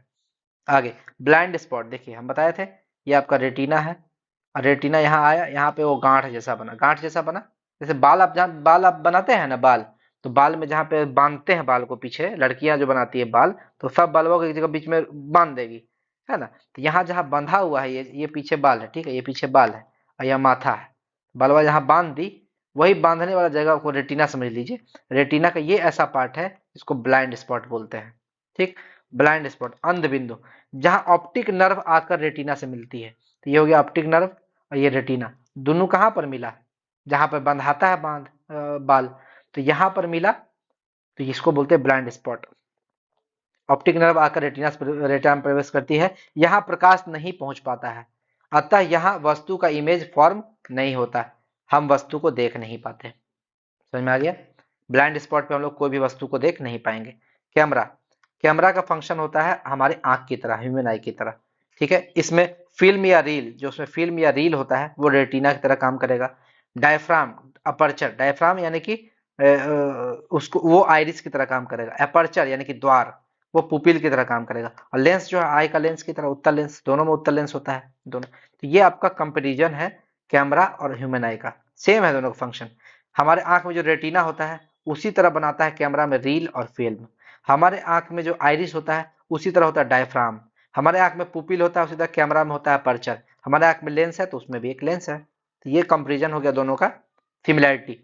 आगे ब्लाइंड स्पॉट देखिए, हम बताए थे ये आपका रेटिना है। और रेटिना यहाँ आया, यहाँ पे वो गांठ जैसा बना, गांठ जैसा बना। जैसे बाल, आप जहाँ बाल आप बनाते हैं ना, बाल, तो बाल में जहाँ पे बांधते हैं बाल को, पीछे लड़कियां जो बनाती है बाल, तो सब बालों को एक जगह बीच में बांध देगी, है ना। तो यहाँ जहाँ बंधा हुआ है, ये पीछे बाल है, ठीक है, ये पीछे बाल है और यह माथा है। बालवा जहाँ बांध दी, वही बांधने वाला जगह को रेटिना समझ लीजिए। रेटिना का ये ऐसा पार्ट है, इसको ब्लाइंड स्पॉट बोलते हैं। ठीक। ब्लाइंड स्पॉट, अंध बिंदु, जहां ऑप्टिक नर्व आकर रेटिना से मिलती है। तो ये हो गया ऑप्टिक नर्व और ये रेटिना, दोनों कहां पर मिला? जहां पर बंधाता है बाल, तो यहां पर मिला, तो इसको बोलते हैं ब्लाइंड स्पॉट। ऑप्टिक नर्व आकर रेटिना में प्रवेश करती है, यहाँ प्रकाश नहीं पहुंच पाता है, अतः यहाँ वस्तु का इमेज फॉर्म नहीं होता, हम वस्तु को देख नहीं पाते। समझ में आ गया? ब्लाइंड स्पॉट पे हम लोग कोई भी वस्तु को देख नहीं पाएंगे। कैमरा, कैमरा का फंक्शन होता है हमारे आंख की तरह, ह्यूमन आई की तरह। ठीक है, इसमें फिल्म या रील, जो उसमें फिल्म या रील होता है वो रेटिना की तरह काम करेगा। डायफ्राम, अपर्चर, डायफ्राम यानी कि उसको वो आइरिस की तरह काम करेगा। अपर्चर यानी कि द्वार, वो पुपिल की तरह काम करेगा। और लेंस जो है आई का लेंस की तरह, उत्तल लेंस, दोनों में उत्तल लेंस होता है दोनों। तो ये आपका कंपेरिजन है कैमरा और ह्यूमन आई का, सेम है दोनों का फंक्शन। हमारे आंख में जो रेटिना होता है उसी तरह बनाता है कैमरा में रील और फिल्म। हमारे आंख में जो आइरिस होता है उसी तरह होता है डायफ्राम। हमारे आंख में पुपिल होता है उसी तरह कैमरा में होता है अपर्चर। हमारे आंख में लेंस है तो उसमें भी एक लेंस है। तो ये कंपेरिजन हो गया दोनों का, सिमिलैरिटी।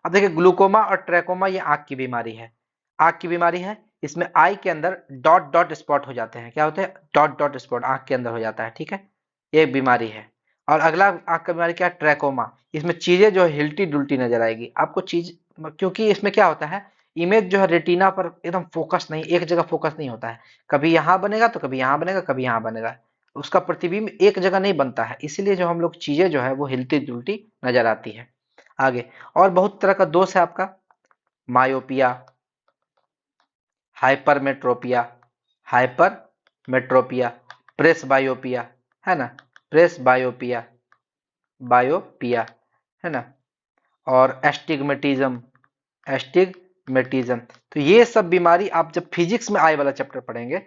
अब देखिए ग्लूकोमा और ट्रैकोमा, ये आंख की बीमारी है। आंख की बीमारी है, इसमें आई के अंदर डॉट डॉट स्पॉट हो जाते हैं। क्या होते हैं? डॉट डॉट स्पॉट आंख के अंदर हो जाता है। ठीक है, ये एक बीमारी है। और अगला आंख का बीमारी क्या है? ट्रैकोमा। इसमें चीजें जो हिलती डुलती नजर आएगी आपको चीज, क्योंकि इसमें क्या होता है, इमेज जो है रेटिना पर एकदम फोकस नहीं, एक जगह फोकस नहीं होता है। कभी यहाँ बनेगा तो कभी यहाँ बनेगा, कभी यहाँ बनेगा, उसका प्रतिबिंब एक जगह नहीं बनता है, इसीलिए जो हम लोग चीजें जो है वो हिलती डुलती नजर आती है। आगे और बहुत तरह का दोष है आपका, मायोपिया, हाइपरमेट्रोपिया, हाइपरमेट्रोपिया, प्रेस बायोपिया, है ना, प्रेस बायोपिया, बायोपिया, है ना, और एस्टिग्मेटिज्म, एस्टिग्मेटिज्म। तो ये सब बीमारी आप जब फिजिक्स में आई वाला चैप्टर पढ़ेंगे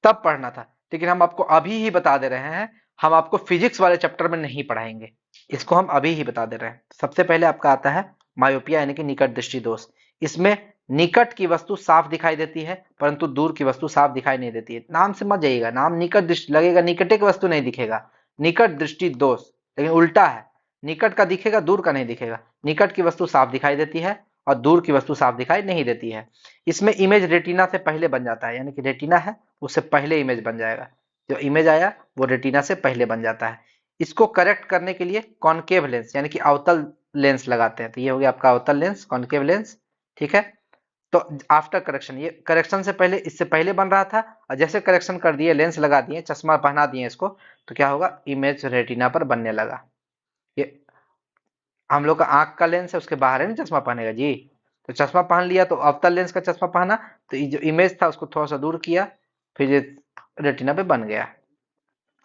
तब पढ़ना था, लेकिन हम आपको अभी ही बता दे रहे हैं, हम आपको फिजिक्स वाले चैप्टर में नहीं पढ़ाएंगे, इसको हम अभी ही बता दे रहे हैं। सबसे पहले आपका आता है मायोपिया यानी कि निकट दृष्टि दोष। इसमें निकट की वस्तु साफ दिखाई देती है परंतु दूर की वस्तु साफ दिखाई नहीं देती है। नाम से मत जाइएगा, नाम निकट दृष्टि लगेगा, निकटे की वस्तु नहीं दिखेगा, निकट दृष्टि दोष। लेकिन उल्टा है, निकट का दिखेगा दूर का नहीं दिखेगा। निकट की वस्तु साफ दिखाई देती है और दूर की वस्तु साफ दिखाई नहीं देती है। इसमें इमेज रेटिना से पहले बन जाता है, यानी कि रेटिना है उससे पहले इमेज बन जाएगा, जो इमेज आया वो रेटिना से पहले बन जाता है। इसको करेक्ट करने के लिए कॉनकेव लेंस यानी कि अवतल लेंस लगाते हैं। तो ये हो गया आपका अवतल लेंस, कॉनकेव लेंस। ठीक है, तो आफ्टर करेक्शन, ये करेक्शन से पहले, इससे पहले बन रहा था, और जैसे करेक्शन कर दिए, लेंस लगा दिए, चश्मा पहना दिए इसको, तो क्या होगा, इमेज रेटिना पर बनने लगा। ये हम लोग का आंख का लेंस है, उसके बाहर है ना चश्मा पहनेगा जी, तो चश्मा पहन लिया तो अवतल लेंस का चश्मा पहना, तो ये जो इमेज था उसको थोड़ा सा दूर किया, फिर ये रेटिना पे बन गया।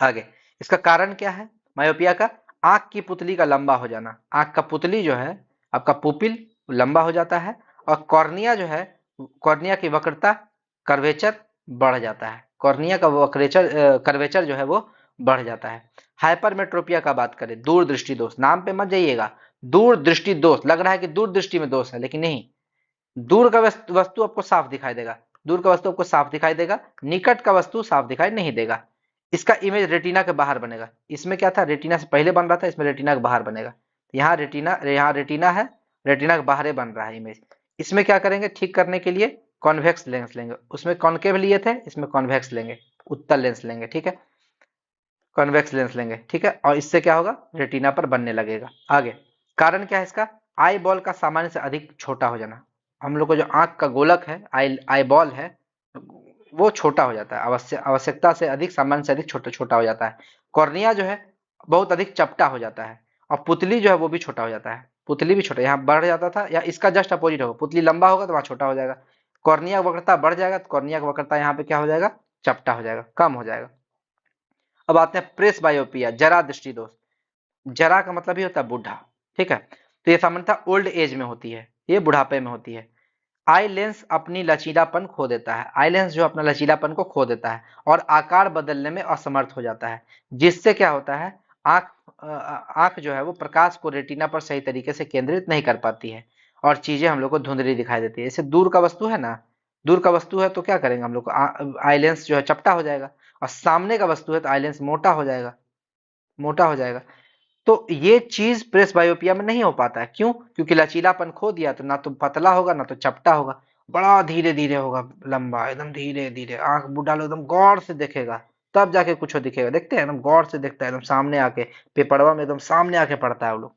आगे, इसका कारण क्या है मायोपिया का? आंख की पुतली का लंबा हो जाना। आंख का पुतली जो है, आपका पुपिल, लंबा हो जाता है, और कॉर्निया जो है, कॉर्निया की वक्रता, कर्वेचर बढ़ जाता है। कॉर्निया का वक्रेचर, कर्वेचर जो है वो बढ़ जाता है। हाइपरमेट्रोपिया का बात करें, दूरदृष्टि दोष, नाम पे मत जाइएगा, दूरदृष्टि दोष, लग रहा है कि दूरदृष्टि में दोष है, लेकिन नहीं, दूर का वस्तु आपको साफ दिखाई देगा, दूर का वस्तु आपको साफ दिखाई देगा, निकट का वस्तु साफ दिखाई नहीं देगा। इसका इमेज रेटिना के बाहर बनेगा। इसमें क्या था, रेटिना से पहले बन रहा था, इसमें रेटिना के बाहर बनेगा। यहाँ रेटिना, यहाँ रेटिना है, रेटिना के बाहर बन रहा है इमेज। इसमें क्या करेंगे, ठीक करने के लिए कॉन्वेक्स लेंस लेंगे। उसमें कॉनकेव लिए थे, इसमें कॉन्वेक्स लेंगे, उत्तल लेंस लेंगे, ठीक है, कॉन्वेक्स लेंस लेंगे, ठीक है, और इससे क्या होगा, रेटिना पर बनने लगेगा। आगे, कारण क्या है इसका, आई बॉल का सामान्य से अधिक छोटा हो जाना। हम लोग को जो आंख का गोलक है, आई बॉल है, वो छोटा हो जाता है, आवश्यकता से अधिक, सामान्य से अधिक छोटा छोटा हो जाता है। कॉर्निया जो है बहुत अधिक चपटा हो जाता है, और पुतली जो है वो भी छोटा हो जाता है। पुतली भी छोटा, यहाँ बढ़ जाता था, या इसका जस्ट अपोजिट होगा, पुतली लंबा होगा तो वहां छोटा हो जाएगा। कॉर्निया वक्रता बढ़ जाएगा, तो कॉर्निया का वक्रता यहाँ पे क्या हो जाएगा, चपटा हो जाएगा, कम हो जाएगा। अब आते हैं प्रेस बायोपिया, जरा दृष्टि दोष। जरा का मतलब ही होता है बूढ़ा, ठीक है, तो ये सामान्यतः ओल्ड एज में होती है, ये बुढ़ापे में होती है। आई लेंस अपनी लचीलापन खो देता है, आई लेंस जो अपना लचीलापन को खो देता है और आकार बदलने में असमर्थ हो जाता है, जिससे क्या होता है, आंख आंख जो है वो प्रकाश को रेटिना पर सही तरीके से केंद्रित नहीं कर पाती है, और चीजें हम लोग को धुंधली दिखाई देती है। जैसे दूर का वस्तु है ना, दूर का वस्तु है तो क्या करेंगे हम लोग को, आई लेंस जो है चपटा हो जाएगा, और सामने का वस्तु है तो आई लेंस मोटा हो जाएगा, मोटा हो जाएगा। तो ये चीज प्रेस बायोपिया में नहीं हो पाता है, क्यों? क्योंकि लचीलापन खो दिया, तो ना तो पतला होगा ना तो चपटा होगा, बड़ा धीरे धीरे होगा, लंबा एकदम धीरे धीरे, आंख बुढ़ा लोग एकदम गौर से देखेगा, तब जाके कुछ दिखेगा। देखते हैं एकदम गौर से देखता है, एकदम सामने आके, पेपरवा में एकदम सामने आके पढ़ता है वो लोग।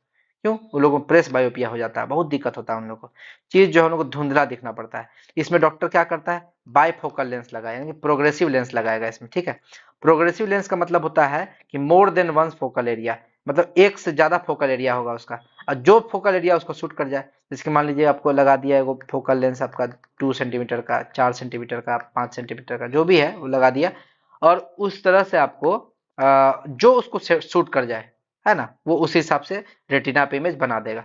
क्यों? वो लोगों को प्रेस बायोपिया हो जाता है, बहुत दिक्कत होता है उन लोग को, चीज जो है उनको धुंधला दिखना पड़ता है। इसमें डॉक्टर क्या करता है, बाइफोकल लेंस लगाएगा, यानी प्रोग्रेसिव लेंस लगाएगा इसमें, ठीक है। प्रोग्रेसिव लेंस का मतलब होता है कि more than one focal area, मतलब एक से ज्यादा फोकल एरिया होगा उसका, और जो फोकल एरिया उसको शूट कर जाए, जैसे मान लीजिए आपको लगा दिया है वो फोकल लेंस आपका 2 सेंटीमीटर का, 4 सेंटीमीटर का, 5 सेंटीमीटर का, जो भी है वो लगा दिया, और उस तरह से आपको जो उसको शूट कर जाए, है ना, वो उस हिसाब से रेटिना पे इमेज बना देगा।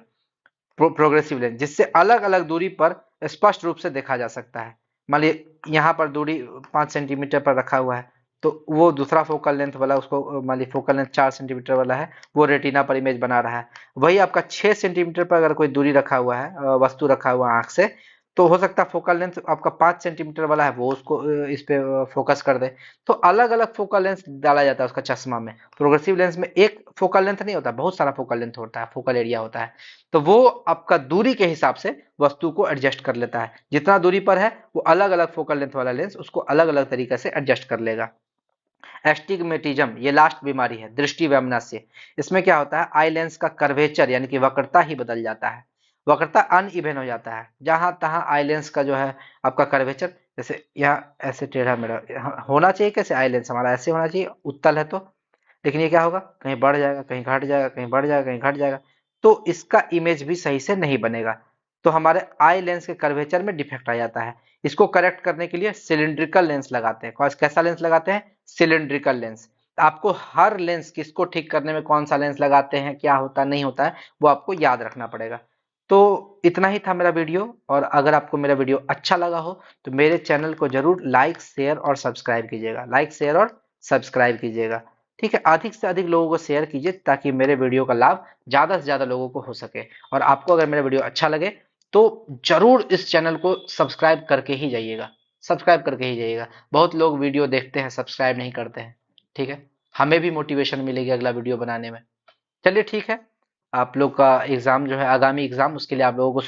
प्रोग्रेसिव लेंस, जिससे अलग अलग दूरी पर स्पष्ट रूप से देखा जा सकता है। मान लीजिए यहाँ पर दूरी 5 सेंटीमीटर पर रखा हुआ है, तो वो दूसरा फोकल लेंथ वाला, उसको मान लीजिए फोकल लेंथ 4 सेंटीमीटर वाला है, वो रेटिना पर इमेज बना रहा है। वही आपका 6 सेंटीमीटर पर अगर कोई दूरी रखा हुआ है, वस्तु रखा हुआ है आंख से, तो हो सकता है फोकल लेंथ आपका 5 सेंटीमीटर वाला है, वो उसको इस पे फोकस कर दे। तो अलग अलग फोकल लेंथ डाला जाता है उसका चश्मा में। प्रोग्रेसिव लेंस में एक फोकल लेंथ नहीं होता, बहुत सारा फोकल लेंथ होता है, फोकल एरिया होता है, तो वो आपका दूरी के हिसाब से वस्तु को एडजस्ट कर लेता है। जितना दूरी पर है वो अलग अलग फोकल लेंथ वाला लेंस उसको अलग अलग तरीके से एडजस्ट कर लेगा। एस्टिग्मेटिज्म, ये लास्ट बीमारी है, दृष्टि वैमनस्य। इसमें क्या होता है, आई लेंस का कर्वेचर यानी कि वक्रता ही बदल जाता है, वक्रता अनइवन हो जाता है, जहां तहां आई लेंस का जो है आपका कर्वेचर, जैसे यहाँ ऐसे टेढ़ा मेढ़ा होना चाहिए, कैसे आई लेंस हमारा ऐसे होना चाहिए, उत्तल है तो, लेकिन ये क्या होगा, कहीं बढ़ जाएगा, कहीं घट जाएगा, कहीं बढ़ जाएगा, कहीं घट जाएगा, तो इसका इमेज भी सही से नहीं बनेगा। तो हमारे आई लेंस के कर्वेचर में डिफेक्ट आ जाता है। इसको करेक्ट करने के लिए सिलिंड्रिकल लेंस लगाते हैं। कैसा लेंस लगाते हैं, सिलिंड्रिकल लेंस। आपको हर लेंस किसको ठीक करने में कौन सा लेंस लगाते हैं, क्या होता नहीं होता है, वो आपको याद रखना पड़ेगा। तो इतना ही था मेरा वीडियो, और अगर आपको मेरा वीडियो अच्छा लगा हो तो मेरे चैनल को जरूर लाइक शेयर और सब्सक्राइब कीजिएगा, लाइक शेयर और सब्सक्राइब कीजिएगा, ठीक है। अधिक से अधिक लोगों को शेयर कीजिए ताकि मेरे वीडियो का लाभ ज्यादा से ज्यादा लोगों को हो सके। और आपको अगर मेरा वीडियो अच्छा लगे तो जरूर इस चैनल को सब्सक्राइब करके ही जाइएगा, सब्सक्राइब करके ही जाइएगा। बहुत लोग वीडियो देखते हैं, सब्सक्राइब नहीं करते हैं, ठीक है। हमें भी मोटिवेशन मिलेगी अगला वीडियो बनाने में। चलिए ठीक है, आप लोग का एग्जाम जो है, आगामी एग्जाम, उसके लिए आप लोगों को